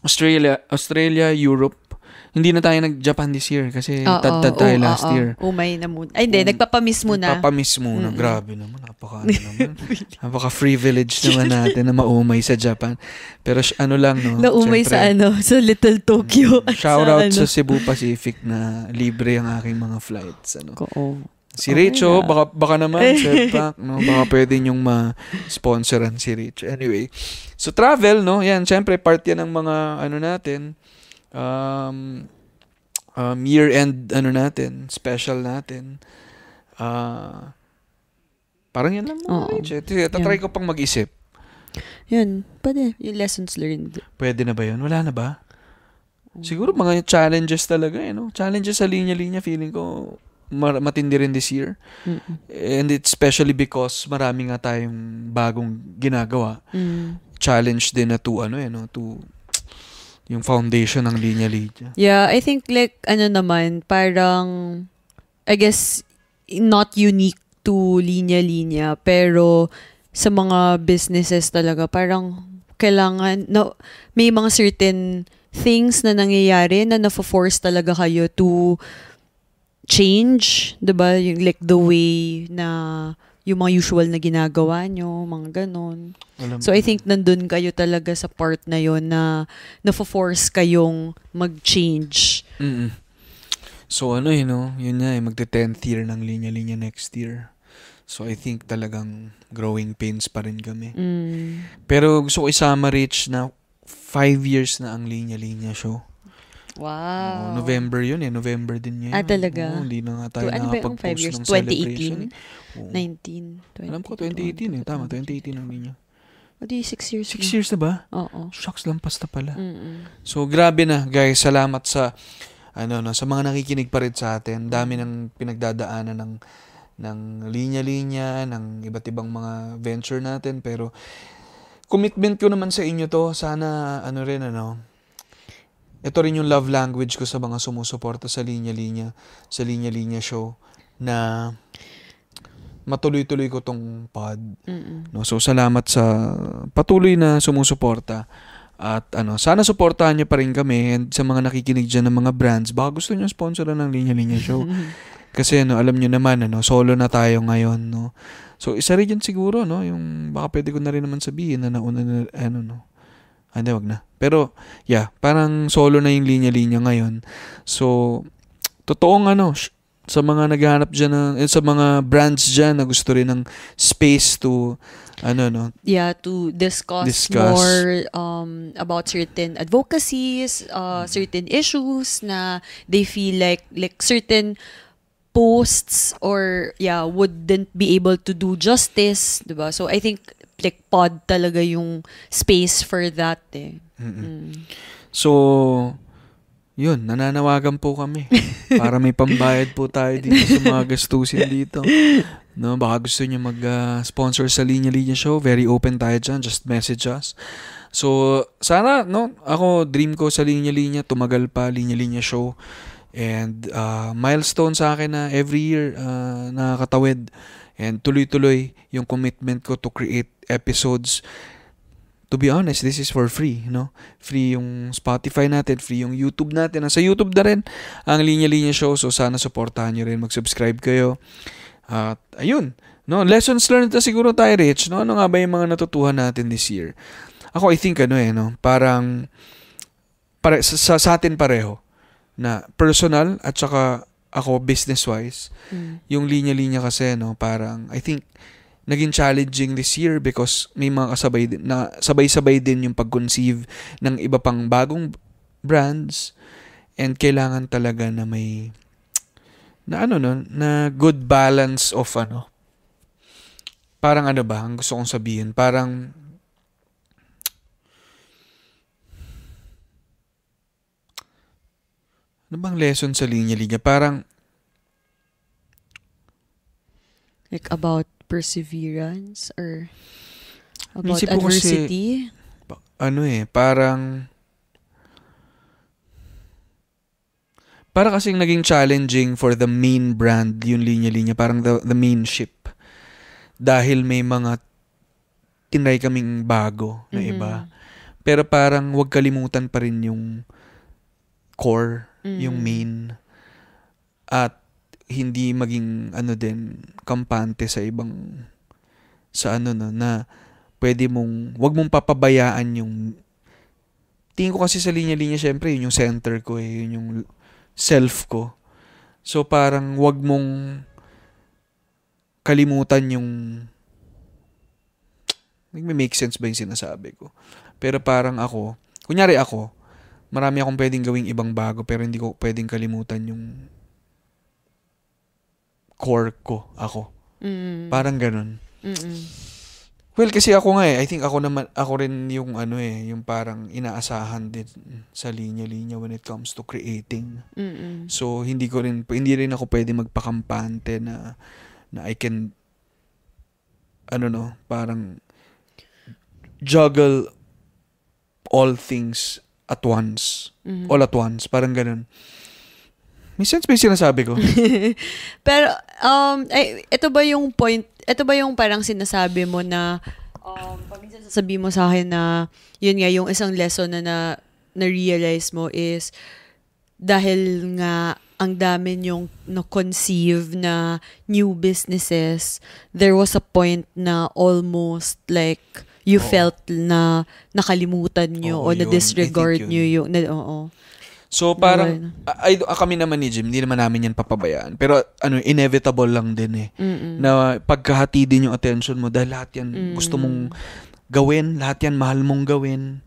Australia, Europe, Hindi na tayo nag-Japan this year kasi tad tayo last year. Umay na muna. Ay, hindi. Nagpapamiss muna. Nagpapamiss muna. Grabe naman. Napaka-privilege naman natin na maumay sa Japan. Pero ano lang, no? Naumay Siyempre, sa Little Tokyo. Shoutout sa Cebu Pacific na libre ang aking mga flights. Oo. Si Richo, baka naman, Sedpak, no? Baka pwede nyong ma-sponsoran si Richo. Anyway, so travel, no? Yan, syempre, part yan ng mga, natin, year-end, natin, special natin. Parang yan lang mo, Richo. Tatry ko pang mag-isip. Yan, pwede. Yung lessons learned. Pwede na ba yun? Wala na ba? Siguro mga challenges talaga, no? Challenges sa linya-linya, feeling ko, matindi rin this year. And it's especially because marami nga tayong bagong ginagawa. Challenge din na to yung foundation ng linya-linya. Yeah, I think like naman parang I guess not unique to linya-linya pero sa mga businesses talaga parang kailangan may mga certain things na nangyayari na na-force talaga kayo to change, 'di ba? Yung like the way na yung mga usual na ginagawa nyo, mga ganon. So I think nandun kayo talaga sa part na yon na na-force kayong mag-change. So yun nga magte-10th year ng linya-linya next year. So I think talagang growing pains pa rin kami. Pero gusto ko isama, Rich, na 5 years na ang linya-linya show. Wow. November yun November din ngayon. talaga? Hindi na nga tayo nakapag-post ng 2018? celebration. 19? 20, Alam ko, 2018 Tama, 2018 ang linya. O di 6 years 6 years na ba? Oo. Shucks, lampas na pala. So, grabe na, guys. Salamat sa, sa mga nakikinig pa rin sa atin. Dami ng pinagdadaanan ng linya-linya, ng iba't ibang mga venture natin. Pero, commitment ko naman sa inyo to. Sana, ito rin yung love language ko sa mga sumusuporta sa linya-linya show na matuloy-tuloy ko tong pod. No, so salamat sa patuloy na sumusuporta at sana suportahan niyo pa rin kami and sa mga nakikinig diyan ng mga brands baka gusto niyo sponsoran ng linya-linya show. Kasi alam niyo naman solo na tayo ngayon, no. So isa rin yun siguro, no, yung baka pwede ko na rin naman sabihin na nauna na hindi, wag na. Pero, yeah, parang solo na yung linya-linya ngayon. So, totoong sa mga naghahanap dyan, sa mga brands dyan na gusto rin ng space to, Yeah, to discuss more about certain advocacies, certain issues na they feel like certain posts or, wouldn't be able to do justice, diba? So, I think, like pod talaga yung space for that So yun, nananawagan po kami para may pambayad po tayo dito sa mga gastusin dito, no. Baka gusto niyo mag-sponsor sa linya-linya show, very open tayo dyan, just message us. So sana ako dream ko sa linya-linya tumagal pa, linya-linya show, and milestone sa akin na every year nakakatawid. And tuloy-tuloy yung commitment ko to create episodes. To be honest, this is for free, no? Free yung Spotify natin, free yung YouTube natin. Sa YouTube na rin ang linya-linya show. So sana supportahan nyo rin, mag-subscribe kayo. At ayun, no? Lessons learned na siguro tayo, Rich, no? Ano nga ba yung mga natutuhan natin this year? Ako, I think parang sa atin pareho na personal at saka ako business-wise, yung linya-linya kasi, parang, I think, naging challenging this year because may mga sabay-sabay din yung pag-conceive ng iba pang bagong brands and kailangan talaga na may, na good balance of, parang ang gusto kong sabihin, parang, ano bang lesson sa linya-linya? Parang like about perseverance or about adversity? Parang kasing naging challenging for the main brand yung linya-linya, parang the main ship. Dahil may mga tinry kaming bago na iba. Pero parang wag kalimutan pa rin yung core yung main. At hindi maging din kampante sa ibang na pwede wag mong papabayaan yung tingin ko kasi sa linya-linya syempre yun yung center ko yun yung self ko. So parang wag mong kalimutan yung may make sense ba yung sinasabi ko? Pero parang kunyari marami akong pwedeng gawing ibang bago pero hindi ko pwedeng kalimutan yung core ko, ako. Parang ganun. Well, kasi ako nga I think ako rin yung yung parang inaasahan din sa linya-linya when it comes to creating. So, hindi rin ako pwede magpakampante na I can, parang juggle all things at once. All at once. Parang ganun. May sense ba yung sinasabi ko? Pero, ito ba yung parang sinasabi mo na, paminsan sasabi mo sa akin na, yun nga, yung isang lesson na-realize mo is, dahil nga, ang dami yung na-conceive na new businesses, there was a point na almost like, you felt na nakalimutan nyo o na-disregard nyo yung, So, parang, kami naman ni Jim, hindi naman namin yan papabayaan. Pero, inevitable lang din na pagkahati din yung attention mo dahil lahat yan gusto mong gawin, lahat yan mahal mong gawin.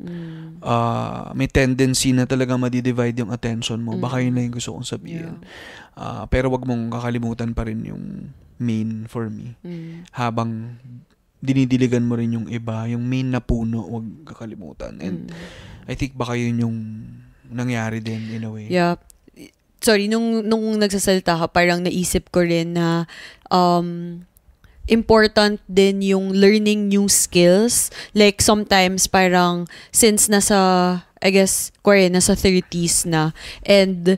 May tendency na talaga madi-divide yung attention mo. Baka yun lang yung gusto kong sabihin. Pero wag mong kakalimutan pa rin yung main for me. Habang dinidiligan mo rin yung iba, yung main na puno, wag kakalimutan. And I think baka yun yung nangyari din in a way. Yeah. Sorry, nung nagsasalita ka, parang naisip ko rin na important din yung learning new skills. Like sometimes parang since nasa 30s na and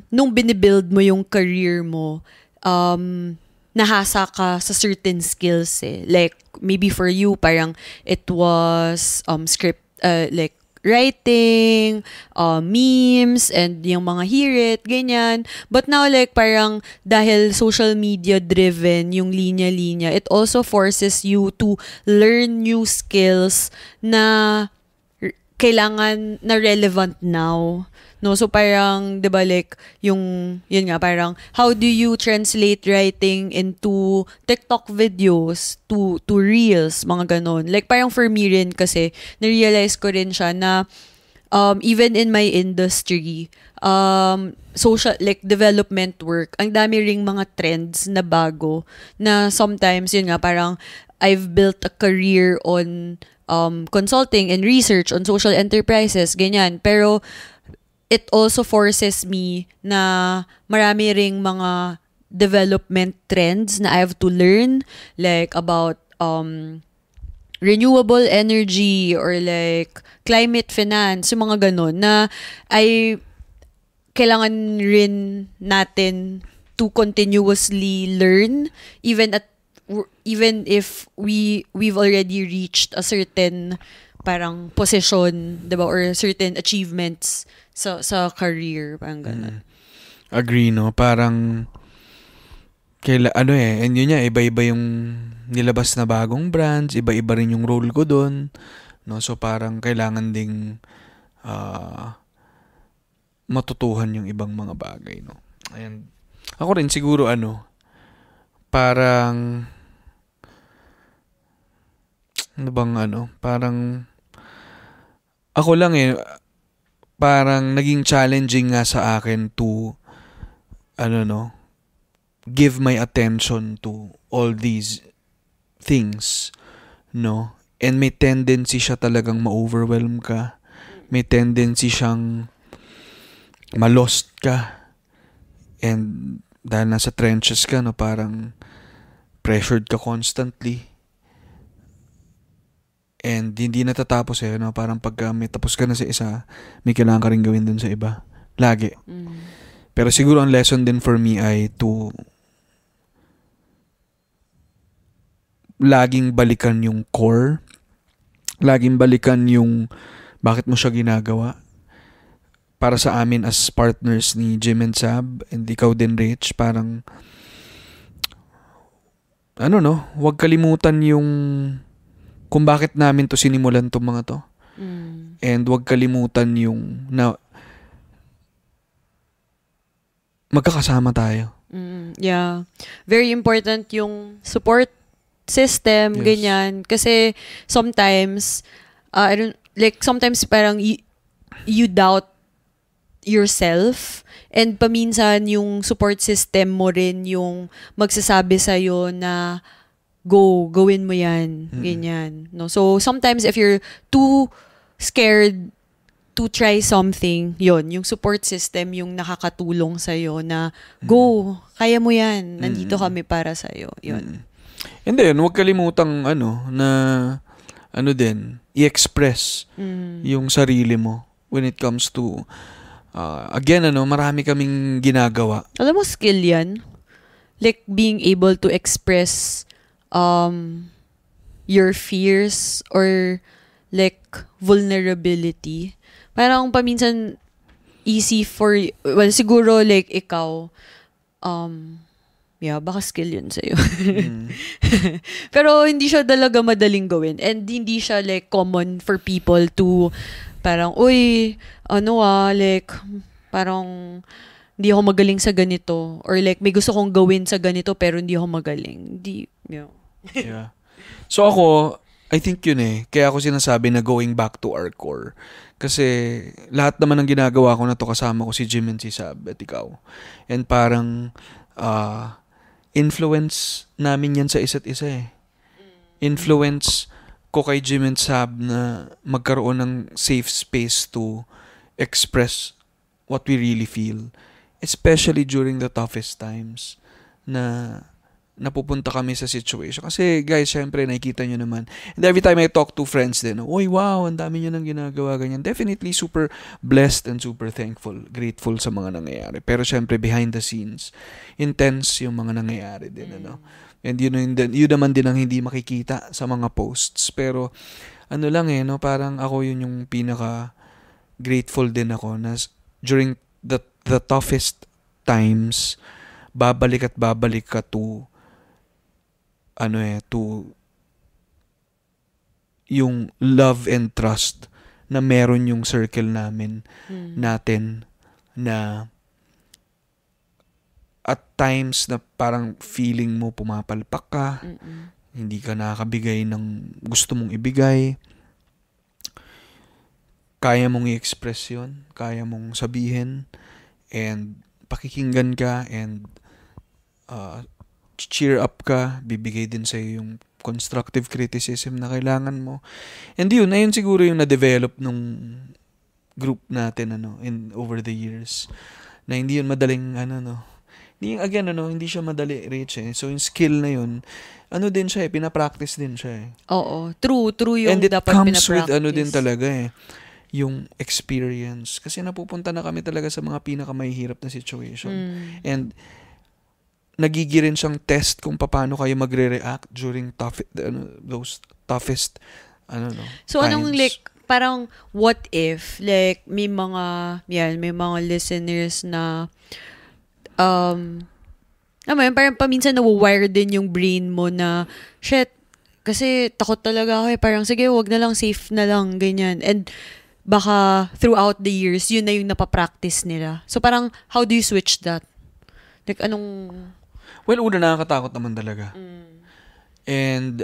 nung binibuild mo yung career mo, nahasa ka sa certain skills Like maybe for you parang it was script like writing, memes, and yung mga hear it, ganyan. But now, like, parang dahil social media driven yung linya-linya, it also forces you to learn new skills na kailangan na relevant now. No, so parang 'di ba like yun nga parang how do you translate writing into TikTok videos to reels, mga ganon. Like parang for me rin kasi na-realize ko rin siya na even in my industry, social like development work, ang dami ring mga trends na bago na sometimes yun nga parang I've built a career on consulting and research on social enterprises, ganyan. Pero it also forces me na marami ring mga development trends na I have to learn, like about renewable energy or like climate finance, yung mga ganun, na ay kailangan rin natin to continuously learn even if we've already reached a certain parang position, 'di ba, or certain achievements sa career, parang ganun. Agree, no? Parang and yun niya, iba-iba yung nilabas na bagong brands, iba-iba rin yung role ko doon, no? So parang kailangan ding matutuhan yung ibang mga bagay, no? Ayan. Ako rin siguro parang parang ako lang parang naging challenging nga sa akin to give my attention to all these things, no? And may tendency siya talagang ma-overwhelm ka. May tendency siyang ma-lost ka. And dahil nasa trenches ka, no, parang pressured ka constantly. And hindi natatapos no? Parang pagka may tapos ka na sa isa, may kailangan ka rin gawin dun sa iba. Lagi. Pero siguro ang lesson din for me ay to laging balikan yung core. Laging balikan yung bakit mo siya ginagawa. para sa amin as partners ni Jim and Sab, and ikaw din, Rich, parang huwag kalimutan yung kung bakit namin to sinimulan tong mga to. And huwag kalimutan yung na magkakasama tayo. Yeah. Very important yung support system, Yes. ganyan. Kasi sometimes, sometimes parang you doubt yourself, and paminsan yung support system mo rin yung magsasabi sa'yo na gawin mo yan, ganyan. No? So, sometimes if you're too scared to try something, yung support system yung nakakatulong sa'yo na go, kaya mo yan, nandito kami para sa'yo, yun. And then, huwag kalimutang i-express yung sarili mo when it comes to again, marami kaming ginagawa. Alam mo, skill yan. Like, being able to express your fears or like, vulnerability. Parang paminsan easy for, siguro like ikaw, baka skill yun sa'yo. Pero hindi siya talaga madaling gawin. And hindi siya like common for people to parang, parang hindi ako magaling sa ganito. Or like, may gusto kong gawin sa ganito pero hindi ako magaling. Yeah. So ako, I think yun kaya ako sinasabi na going back to our core. Kasi lahat naman ng ginagawa ko na to kasama ko si Jim and si Sab at ikaw. And parang influence namin yan sa isa't isa Influence ko kay Jim and Sab na magkaroon ng safe space to express what we really feel. Especially during the toughest times na napupunta kami sa situation. Kasi guys, syempre nakikita nyo naman. And every time I talk to friends din, oy wow, ang dami nyo nang ginagawa, ganyan. Definitely super blessed and super thankful, grateful sa mga nangyayari. Pero syempre behind the scenes, intense yung mga nangyayari din. And yun naman din ang hindi makikita sa mga posts. Pero parang ako yun yung pinaka grateful din ako na during the toughest times, babalik ka to yung love and trust na meron yung circle natin na at times na parang feeling mo pumapalpak ka, hindi ka nakakabigay ng gusto mong ibigay, kaya mong i-express yun, kaya mong sabihin, and pakikinggan ka, and cheer up ka, bibigay din sa'yo yung constructive criticism na kailangan mo. And ayun siguro yung na-develop nung group natin over the years. Na hindi yun madaling hindi siya madali, Rich. So yung skill na yun, din siya pinapractice din siya Oo, true yung dapat pinapractice. And it comes with din talaga yung experience. Kasi napupunta na kami talaga sa mga pinakamahihirap na situation. And nagigirin siyang test kung paano kayo magre-react during those toughest So times. anong parang what if may mga listeners na parang paminsan na-wire din yung brain mo na shit, kasi takot talaga ako parang sige, wag na lang, safe na lang, ganyan. And baka throughout the years yun na yung napapractice nila. So parang how do you switch that? Well, una, nakakatakot naman talaga. And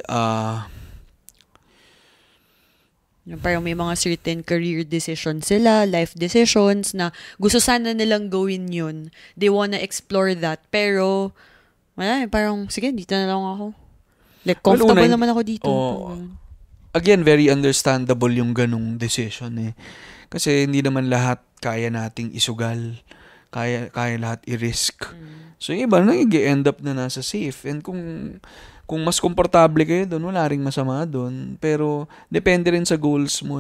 parang may mga certain career decisions sila, life decisions na gusto sana nilang gawin yun. They wanna explore that. Pero, wala parang, sige, dito na lang ako. Comfortable naman ako dito. Again, very understandable yung ganong decision Kasi hindi naman lahat kaya nating isugal. Kaya lahat i-risk. So, yung iba, nag-end up na nasa safe. And kung mas komportable kayo doon, wala ring masama doon. Pero, depende rin sa goals mo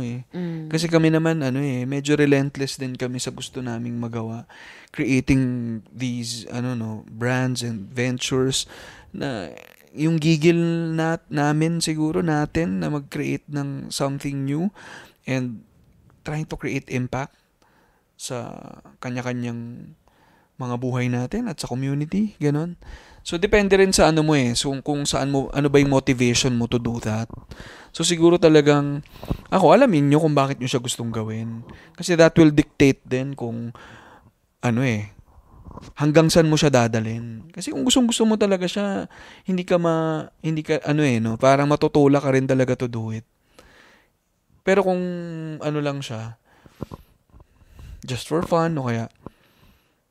Kasi kami naman, medyo relentless din kami sa gusto naming magawa. Creating these, brands and ventures na yung gigil namin siguro natin na mag-create ng something new and trying to create impact sa kanya-kanyang mga buhay natin at sa community, ganon. So depende rin sa ano mo so kung saan mo, ano ba yung motivation mo to do that. So siguro talagang ako, alamin nyo kung bakit nyo siya gustong gawin, kasi that will dictate din kung ano hanggang saan mo siya dadalhin. Kasi kung gusto mo talaga siya, hindi ka parang matutulak ka rin talaga to do it. Pero kung ano lang siya, just for fun, o kaya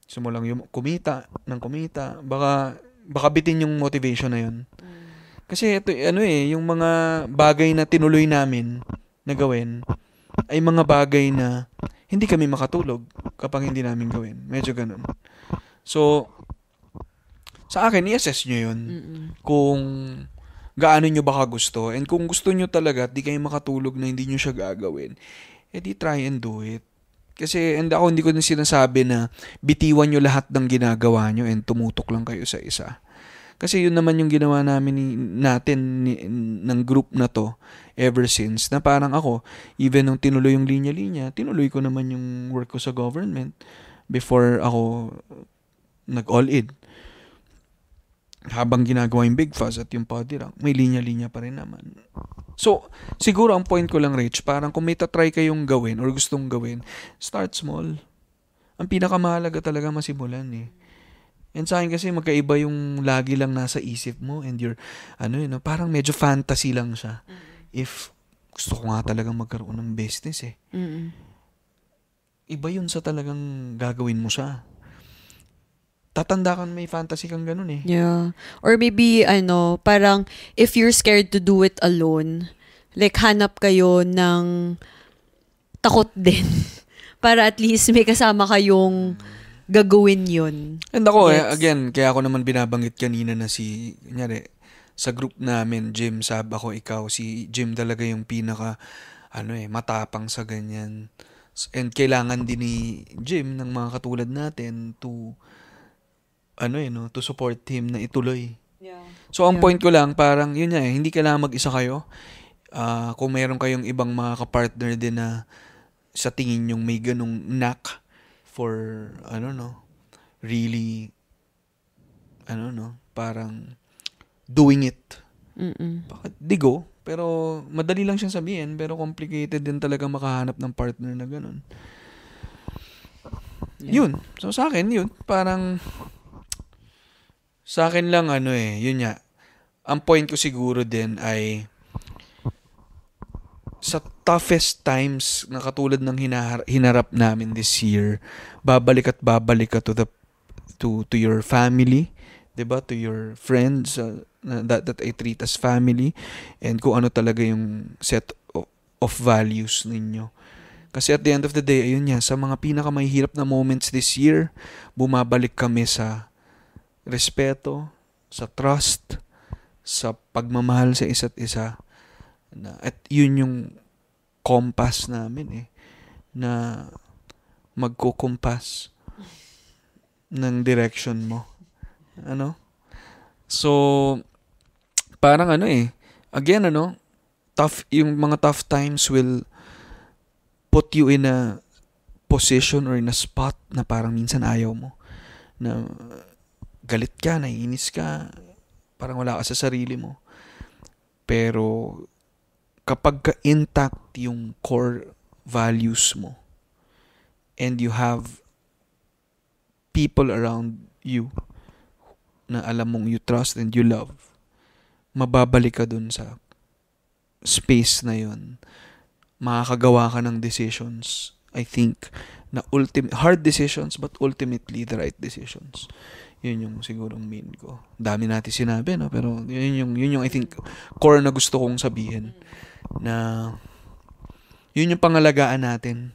gusto mo lang kumita, baka bitin yung motivation na yun. Kasi ito, yung mga bagay na tinuloy namin na gawin, ay mga bagay na hindi kami makatulog kapag hindi namin gawin. Medyo ganun. So, sa akin, i-assess nyo yun. Kung gaano nyo baka gusto. And kung gusto nyo talaga at di kayo makatulog na hindi nyo siya gagawin, edi try and do it. Kasi, and ako hindi ko na sinasabi na bitiwan nyo lahat ng ginagawa nyo and tumutok lang kayo sa isa. Kasi yun naman yung ginawa natin ng group na to ever since. Na parang ako, even nung tinuloy yung linya-linya, tinuloy ko naman yung work ko sa government before ako nag-all in. Habang ginagawa yung Big Fuzz at yung Podirang, may linya-linya pa rin naman. So, siguro ang point ko lang, Rich, parang kung may tatry kayong gawin or gustong gawin, start small. Ang pinakamahalaga talaga masimulan And sa akin kasi magkaiba yung lagi lang nasa isip mo and you're, parang medyo fantasy lang siya. If gusto ko nga talagang magkaroon ng business Iba yun sa talagang gagawin mo siya. Tatanda ka may fantasy kang ganun Yeah. Or maybe, parang if you're scared to do it alone, like hanap kayo ng takot din. Para at least may kasama kayong gagawin yun. And ako, again, kaya ako naman binabanggit kanina na kunyari, sa group namin, Jim, Sab, ako, ikaw, si Jim talaga yung pinaka, matapang sa ganyan. And kailangan din ni Jim ng mga katulad natin to to support him na ituloy. Yeah. So, ang point ko lang, parang, yun hindi kailangan mag-isa kayo. Kung meron kayong ibang mga kapartner din na sa tingin yung may ganong knack for, really, parang doing it. Bakit? Di go. Pero, madali lang siyang sabihin, pero complicated din talaga makahanap ng partner na ganon. Yeah. Yun. So, sa akin, yun. Parang, sa akin lang, yun nga. Ang point ko siguro din ay sa toughest times na katulad ng hinarap namin this year, babalik ka to your family, 'di ba? To your friends that I treat as family, and kung ano talaga yung set of values ninyo. Kasi at the end of the day, ayun nga, sa mga pinakamahirap na moments this year, bumabalik kami sa respeto, sa trust, sa pagmamahal sa isa't isa. At yun yung compass namin na magkukumpas ng direction mo. So, parang again, yung mga tough times will put you in a position or in a spot na parang minsan ayaw mo. Na galit ka, naiinis ka, parang wala ka sa sarili mo. Pero kapag intact yung core values mo and you have people around you na alam mong you trust and you love, mababalik ka dun sa space na yun. Makakagawa ka ng decisions, I think, na hard decisions but ultimately the right decisions. Yun yung sigurong main ko. Dami natin sinabi, pero yun yung I think core na gusto kong sabihin, na yun yung pangalagaan natin.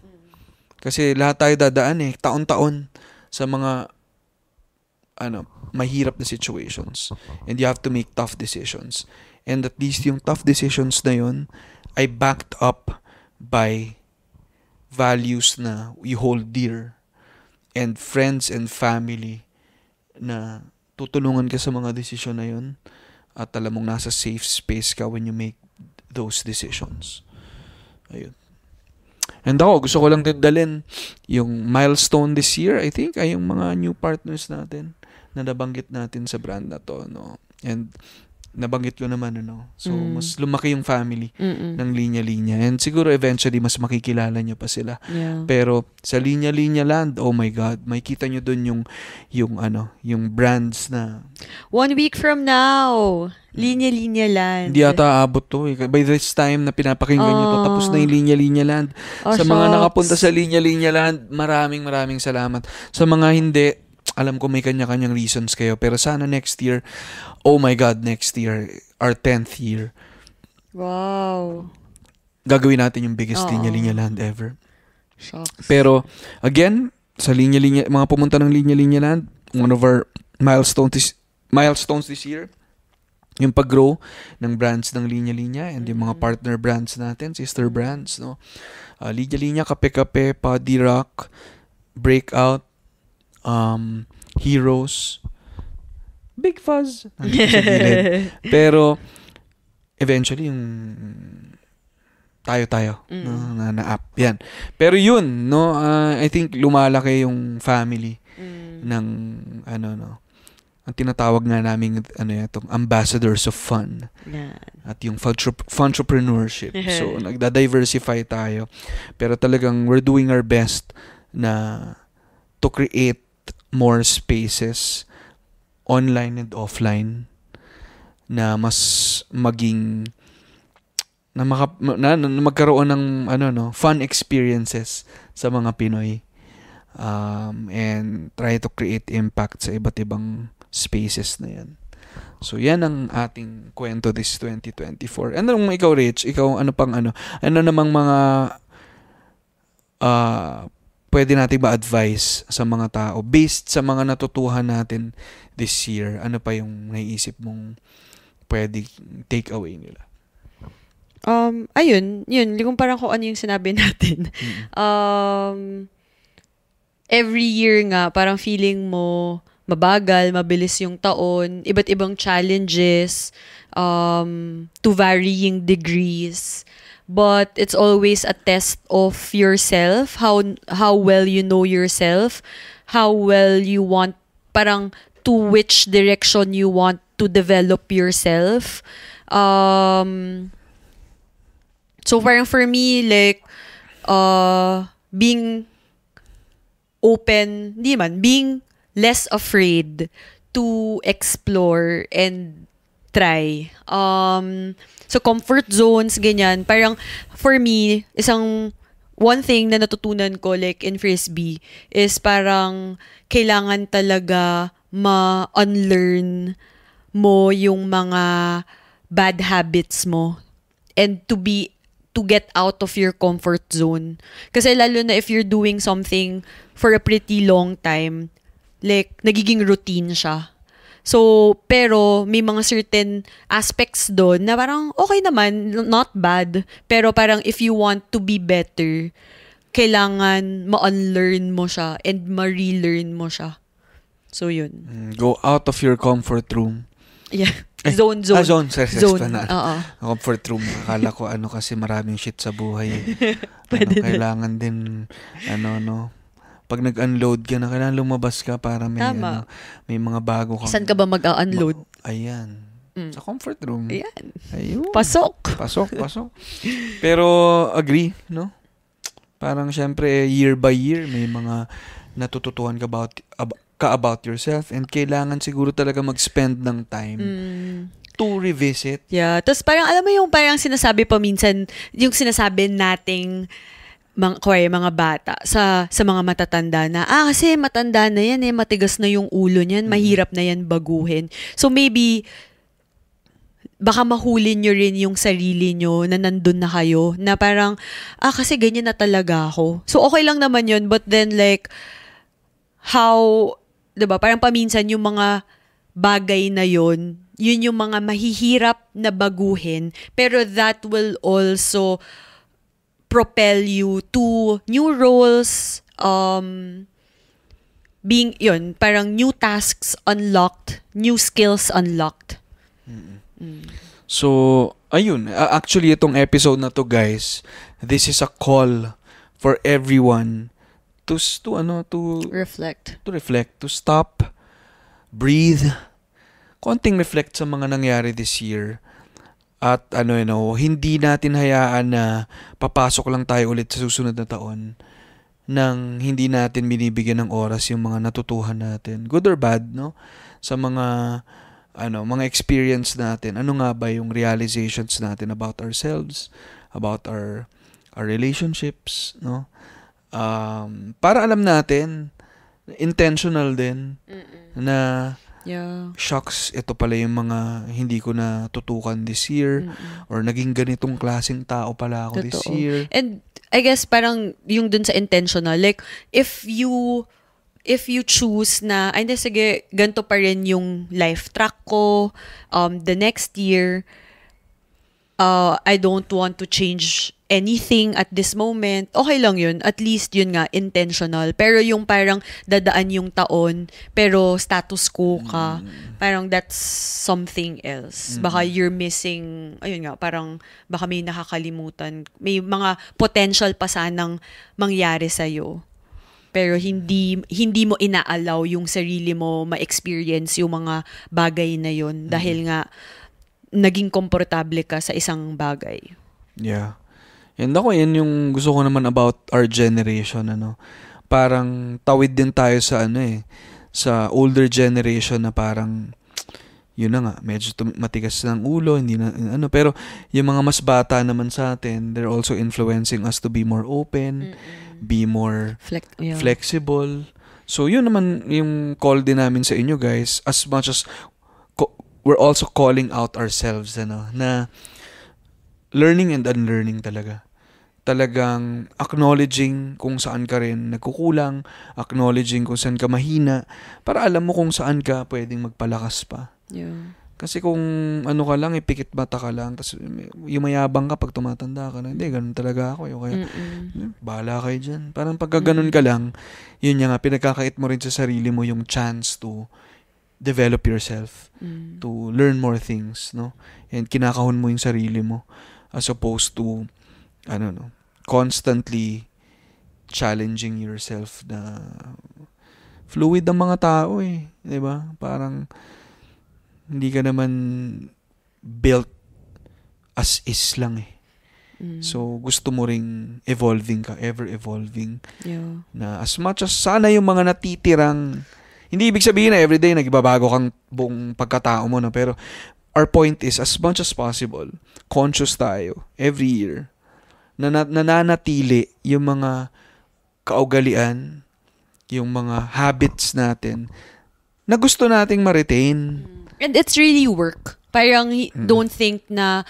Kasi lahat tayo dadaan taon-taon sa mga mahirap na situations, and you have to make tough decisions, and at least yung tough decisions na yun ay backed up by values na you hold dear and friends and family na tutulungan ka sa mga desisyon na yun at alam mong nasa safe space ka when you make those decisions. Ayun. And ako, gusto ko lang din dalhin yung milestone this year, I think, ay yung mga new partners natin na nabanggit natin sa brand na to, no? And nabanggit ko naman, ano? So, mas lumaki yung family ng Linya-Linya. And siguro eventually, mas makikilala nyo pa sila. Yeah. Pero sa Linya-Linya Land, oh my God, makikita nyo dun yung brands na 1 week from now, Linya-Linya Land. hindi yata aabot to. By this time na pinapakinggan nyo to, tapos na yung Linya-Linya Land. Sa mga shucks. nakapunta sa Linya-Linya Land, maraming salamat. Sa mga hindi, alam ko may kanya-kanyang reasons kayo. Pero sana next year, oh my God, next year, our 10th year, Wow. gagawin natin yung biggest Linya-Linya Land ever. Shocks. Pero, again, sa Linya-Linya, mga pumunta ng Linya-Linya Land, one of our milestones this year, yung pag-grow ng brands ng Linya-Linya and yung mga partner brands natin, sister brands, no? Linya-Linya, Kape-Kape, Poddy Rock, Breakout, Heroes, Big Fuzz. Pero, eventually, yung tayo, no, na app. Yan. Pero yun, no, I think lumalaki yung family ng, ang tinatawag nga namin, itong ambassadors of fun. Yan. At yung funtreprenurship. So, nagda-diversify tayo. Pero talagang we're doing our best na to create more spaces online and offline na mas maging na magkaroon ng fun experiences sa mga Pinoy, and try to create impact sa iba't ibang spaces na yan. So yan ang ating kwento this 2024. And then ikaw, Rich, ano namang mga pwede natin ba-advise sa mga tao based sa mga natutuhan natin this year? Ano pa yung naiisip mong pwede take away nila? Ayun, yung parang kung ano yung sinabi natin. Every year nga, parang feeling mo mabagal, mabilis yung taon, iba't ibang challenges, to varying degrees. But it's always a test of yourself, how well you know yourself, how well you want, parang to which direction you want to develop yourself. So parang for me, like, being open, being less afraid to explore and try. So comfort zones, ganyan. Parang for me, one thing na natutunan ko like in Frisbee is parang kailangan talaga ma-unlearn mo yung mga bad habits mo and to get out of your comfort zone. Kasi lalo na if you're doing something for a pretty long time, like nagiging routine siya. So, pero may mga certain aspects doon na parang okay naman, not bad. Pero parang if you want to be better, kailangan ma-unlearn mo siya and ma-relearn mo siya. So, yun. Go out of your comfort room. Yeah. Zone. Zone. Comfort room. Akala ko kasi maraming shit sa buhay. Kailangan din, pag nag-unload ka na, kailangan lumabas ka para may mga bago kang... Saan ka ba mag-unload? Ayan. Sa comfort room. Ayan. Ayun. Pasok. Pero, agree, no? Parang, syempre, year by year, may mga natututuhan ka about yourself and kailangan siguro talaga mag-spend ng time to revisit. Yeah. Tapos parang, alam mo yung parang sinasabi pa minsan, yung sinasabi nating mga bata sa mga matatanda na, kasi matanda na yan matigas na yung ulo niyan, mahirap na yan baguhin. So maybe, baka mahuli nyo rin yung sarili nyo na nandun na kayo, na parang, kasi ganyan na talaga ako. So okay lang naman yun, but then like, how, diba, parang paminsan yung mga bagay na yun yung mga mahihirap na baguhin, pero that will also propel you to new roles, being parang new tasks unlocked, new skills unlocked. So, ayun, actually itong episode na to, guys, this is a call for everyone to Reflect. to stop, breathe, konting reflect sa mga nangyari this year. At hindi natin hayaan na papasok lang tayo ulit sa susunod na taon nang hindi natin binibigyan ng oras yung mga natutuhan natin, good or bad, no? Sa mga mga experience natin. Ano nga ba yung realizations natin about ourselves, about our relationships, no? Para alam natin, intentional din na shocks, ito pala yung mga hindi ko na tutukan this year, or naging ganitong klaseng tao pala ako this year. And I guess parang yung dun sa intentional, like if you choose na ay sige, ganito pa rin yung life track ko the next year, I don't want to change anything at this moment, okay lang yun. At least yun nga, intentional. Pero yung parang dadaan yung taon, pero status quo ka, parang that's something else. Baka you're missing, ayun nga, parang baka may nakakalimutan. May mga potential pa sanang mangyari sa'yo. Pero hindi mo inaalaw yung sarili mo ma-experience yung mga bagay na yun dahil nga naging komportable ka sa isang bagay. Yeah. And ako, yan yung gusto ko naman about our generation, Parang tawid din tayo sa sa older generation na parang yun na nga, medyo matigas ng ulo, hindi na pero yung mga mas bata naman sa atin, they're also influencing us to be more open, be more flexible. So yun naman yung call din namin sa inyo guys, as much as we're also calling out ourselves na learning and unlearning talagang acknowledging kung saan ka rin nagkukulang, acknowledging kung saan ka mahina, para alam mo kung saan ka pwedeng magpalakas pa. Yeah. Kasi kung ka lang, pikit mata ka lang, tapos yumayabang ka pag tumatanda ka na, hindi, ganun talaga ako. Kaya, bahala kayo dyan. Parang pagka ganun ka lang, yun nga, pinagkakait mo rin sa sarili mo yung chance to develop yourself, to learn more things, no? And kinakahon mo yung sarili mo, as opposed to constantly challenging yourself na fluid ang mga tao 'di ba? Parang hindi ka naman built as is lang So gusto mo ring evolving ka, ever evolving. Yeah. Na as much as sana yung mga natitirang, hindi ibig sabihin na everyday nagbabago kang buong pagkatao mo, no? Pero our point is, as much as possible, conscious tayo every year na nananatili yung mga kaugalian, yung mga habits natin na gusto nating ma-retain. And it's really work. Parang don't think na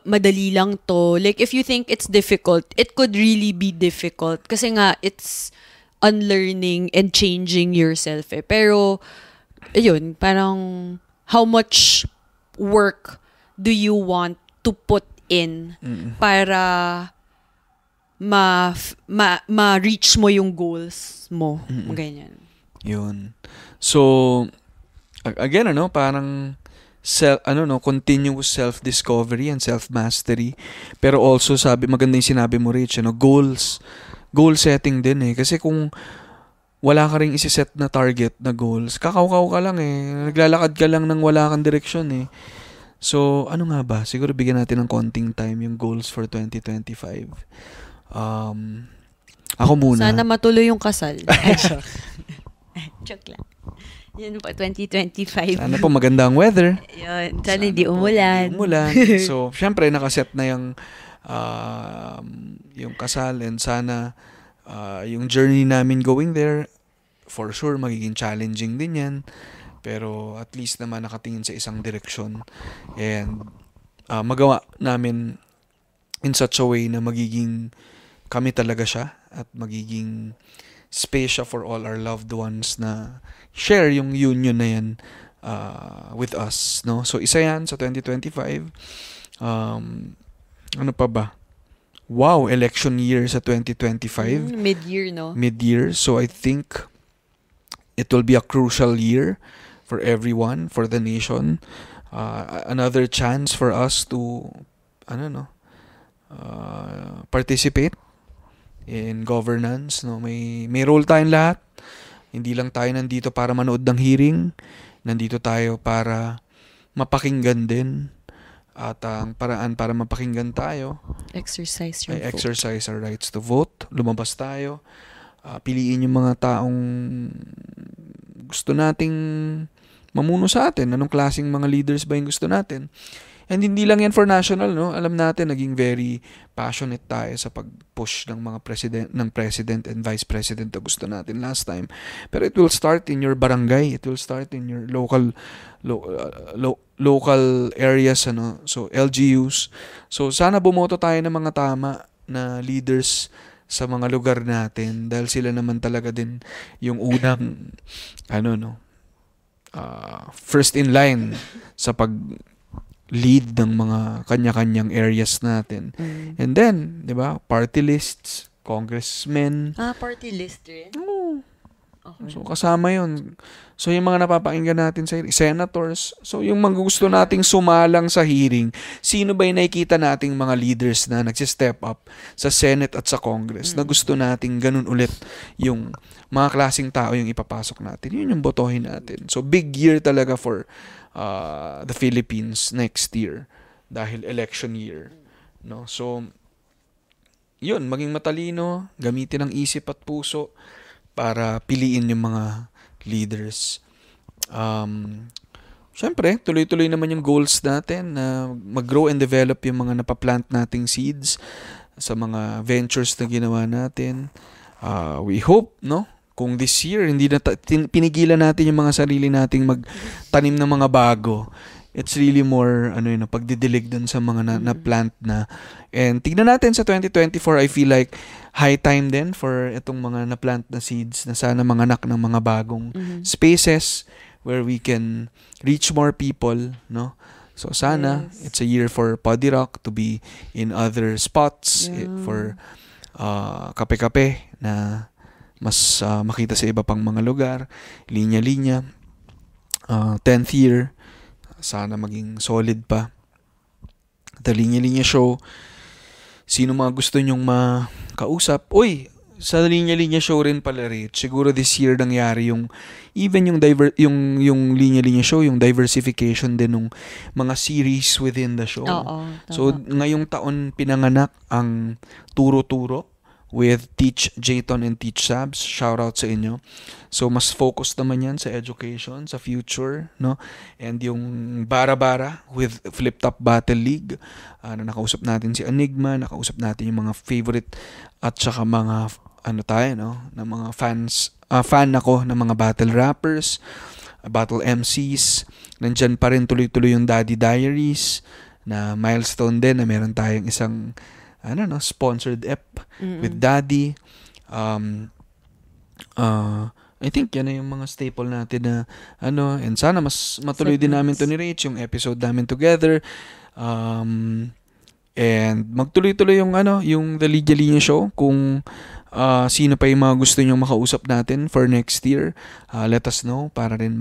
madali lang to. Like if you think it's difficult, it could really be difficult. Kasi nga it's unlearning and changing yourself Pero ayun, parang how much work do you want to put in para ma-reach mo yung goals mo. Ganyan. Yun. So, again, parang continuous self-discovery and self-mastery. Pero also, maganda yung sinabi mo, Rich, goal setting din Kasi kung wala ka ring isi-set na target na goals, kakaw-kaw ka lang naglalakad ka lang nang wala kang direksyon So, ano nga ba? Siguro bigyan natin ng konting time yung goals for 2025. Ako muna. Sana matuloy yung kasal. Joke lang. Yun po, 2025. Sana po maganda ang weather. Yun, sana hindi umulan. So, syempre, nakaset na yung kasal, and sana yung journey namin going there, for sure, magiging challenging din yan. Pero at least naman nakatingin sa isang direksyon. And magawa namin in such a way na magiging kami talaga siya at magiging space siya for all our loved ones na share yung union na yan with us, no? So isa yan sa 2025. Ano pa ba? Wow, election year sa 2025. Mid-year, no? Mid-year. So I think it will be a crucial year for everyone, for the nation. Another chance for us to participate in governance, no? May role tayong lahat. Hindi lang tayo nandito para manood ng hearing. Nandito tayo para mapakinggan din. At ang paraan para mapakinggan tayo Exercise your ay vote. exercise our rights to vote. Lumabas tayo. Piliin yung mga taong gusto nating mamuno sa atin. Anong klaseng mga leaders ba yung gusto natin? And hindi lang yan for national, no? Alam natin, naging very passionate tayo sa pag-push ng mga president and vice president na gusto natin last time. Pero it will start in your barangay. It will start in your local areas, ano? So, LGUs. So, sana bumoto tayo ng mga tama na leaders sa mga lugar natin dahil sila naman talaga din yung unang first in line sa pag-lead ng mga kanya-kanyang areas natin. And then, 'di ba, party lists, congressmen. Party list rin? Oo. Okay. So, kasama yun. So, yung mga napapakinggan natin sa senators. So, yung mga gusto nating sumalang sa hearing, sino ba yung nakikita nating mga leaders na nagsistep up sa Senate at sa Congress na gusto nating ganun ulit yung mga klaseng tao yung ipapasok natin. Yun yung botohin natin. So, big year talaga for the Philippines next year dahil election year. No? So, yun, maging matalino, gamitin ang isip at puso para piliin yung mga leaders. Siyempre, tuloy-tuloy naman yung goals natin na mag-grow and develop yung mga napaplant nating seeds sa mga ventures na ginawa natin. We hope, no? Kung this year, hindi na pinigilan natin yung mga sarili nating magtanim ng mga bago. It's really more pagdidilig dun sa mga na-plant na. And tignan natin sa 2024, I feel like high time din for itong mga na-plant na seeds na sana manganak ng mga bagong spaces where we can reach more people, no? So sana it's a year for Poddy Rock to be in other spots, for kape-kape na mas makita sa iba pang mga lugar, linya-linya. 10th year, sana maging solid pa. The Linya-Linya Show, sino mga gusto nyong makausap? Uy, sa Linya-Linya Show rin pala, Rich. Siguro this year nangyari yung Linya-Linya Show, yung diversification din ng mga series within the show. Oo, so, ngayong taon pinanganak ang Turo-Turo with Teach Jayton and Teach Sabs. Shout out sa inyo. So, mas focused naman yan sa education, sa future, no? And yung Bara-Bara with Flip Top Battle League. Na nakausap natin si Enigma, nakausap natin yung mga favorite at saka mga, na mga fans, fan ako ng mga battle rappers, battle MCs. Nandyan pa rin tuloy-tuloy yung Daddy Diaries na milestone din na meron tayong isang sponsored app with Daddy. I think yan na yung mga staple natin na and sana mas matuloy din namin to ni Rach, yung episode namin together. And magtuloy-tuloy yung The Linya Show. Kung sino pa yung mga gusto nyong makausap natin for next year, let us know para rin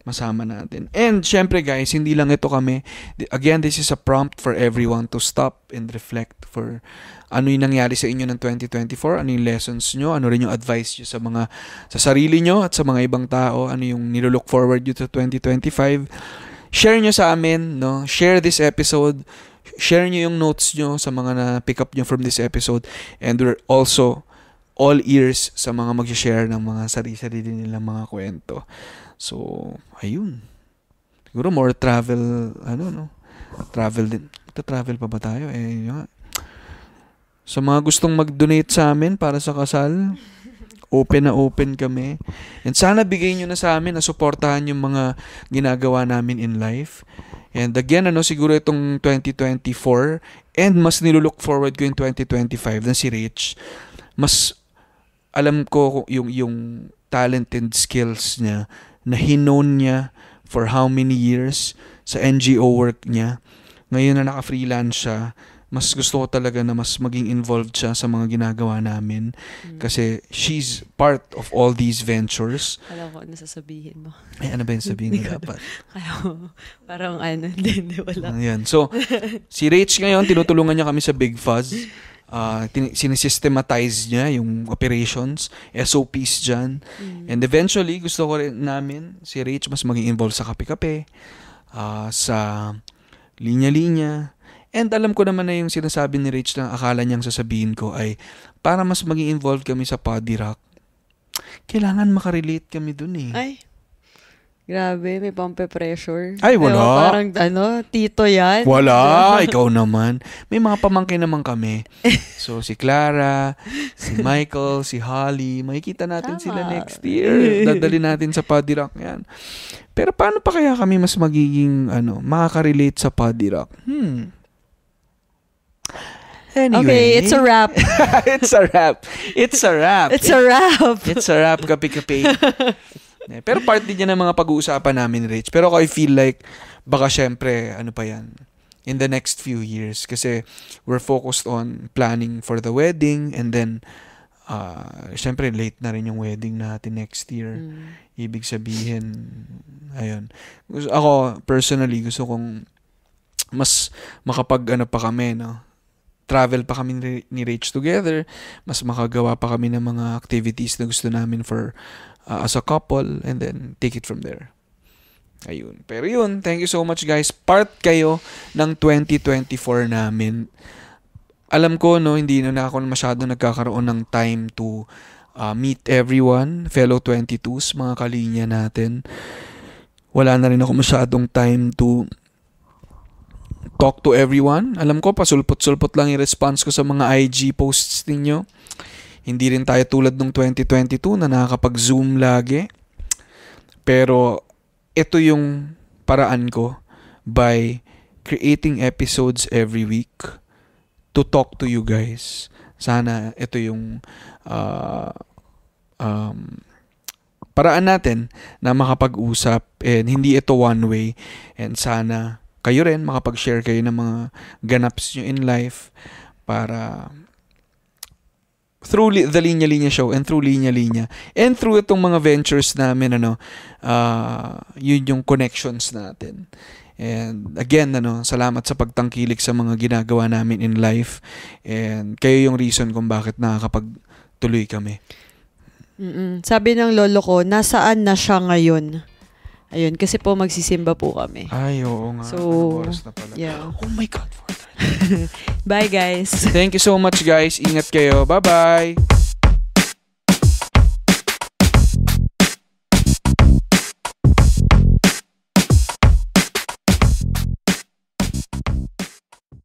masama natin. And syempre guys, hindi lang ito kami. Again, this is a prompt for everyone to stop and reflect for ano yung nangyari sa inyo ng 2024, ano yung lessons nyo, ano rin yung advice nyo sa sarili nyo at sa mga ibang tao, ano yung nilook forward nyo to 2025. Share nyo sa amin, no? Share this episode. Share nyo yung notes nyo sa mga na-pick up nyo from this episode. And we're also all ears sa mga mag-share ng mga sarili-sarili nilang mga kwento. So, ayun. Siguro more travel, travel din. Travel pa ba tayo? Sa mga gustong mag-donate sa amin para sa kasal, open na open kami. And sana bigay nyo na sa amin na suportahan yung mga ginagawa namin in life. And again, siguro itong 2024 and mas nilook forward ko yung 2025 na si Rich. Mas alam ko yung talent and skills niya na hinone niya for how many years sa NGO work niya. Ngayon na naka-freelance siya, mas gusto ko talaga na mas maging involved siya sa mga ginagawa namin. Kasi she's part of all these ventures. Alam ko, ano sasabihin mo? Ano ba yung sabihin ko dapat? Parang hindi, wala. Ayan. So, si Rach ngayon, tinutulungan niya kami sa Big Fuzz. sinesystematize niya yung operations, SOPs dyan. And eventually, gusto ko rin namin, si Rach, mas maging involved sa kape-kape, sa linya-linya. And alam ko naman na yung sinasabi ni Rach na akala niyang sasabihin ko ay para mas maging involved kami sa Poddy Rock, kailangan makarelate kami dun eh. Ay, grabe, may pampe-pressure. Ay, wala. Diba, parang, tito yan. Wala, ikaw naman. May mga pamangkin naman kami. So, si Clara, si Michael, si Holly, makikita natin sila next year. Dadali natin sa Poddy Rock yan. Pero paano pa kaya kami mas magiging, makaka-relate sa Poddy Rock? Anyway. Okay, it's a wrap. It's a wrap. It's a wrap. It's a wrap. It's a wrap, kape-kape. Pero part din yan ng mga pag-uusapan namin, Rich. Pero I feel like, baka syempre, pa yan, in the next few years. Kasi we're focused on planning for the wedding and then, syempre, late na rin yung wedding natin next year. Ibig sabihin, ayun. Ako, personally, gusto kong mas makapag, pa kami, no? Travel pa kami ni Rach together, mas makagawa pa kami ng mga activities na gusto namin for as a couple, and then take it from there. Ayun. Pero yun, thank you so much guys. Part kayo ng 2024 namin. Alam ko, no, hindi na ako masyado nagkakaroon ng time to meet everyone, fellow 22s, mga kalinya natin. Wala na rin ako masyadong time to talk to everyone. Alam ko, pasulpot-sulpot lang yung response ko sa mga IG posts ninyo. Hindi rin tayo tulad ng 2022 na nakakapag-Zoom lagi. Pero, ito yung paraan ko by creating episodes every week to talk to you guys. Sana ito yung paraan natin na makapag-usap, and hindi ito one way, and sana kayo rin makapag-share kayo ng mga ganaps nyo in life para through the Linya Linya Show and through Linya Linya and through itong mga ventures namin, yun yung connections natin. And again, salamat sa pagtangkilik sa mga ginagawa namin in life, and kayo yung reason kung bakit nakakapagtuloy kami. Sabi ng lolo ko, nasaan na siya ngayon? Ayun, kasi po magsisimba po kami. Ay, oo nga. So, oras na pala. Yeah. Oh my God. Bye guys. Thank you so much guys. Ingat kayo. Bye-bye.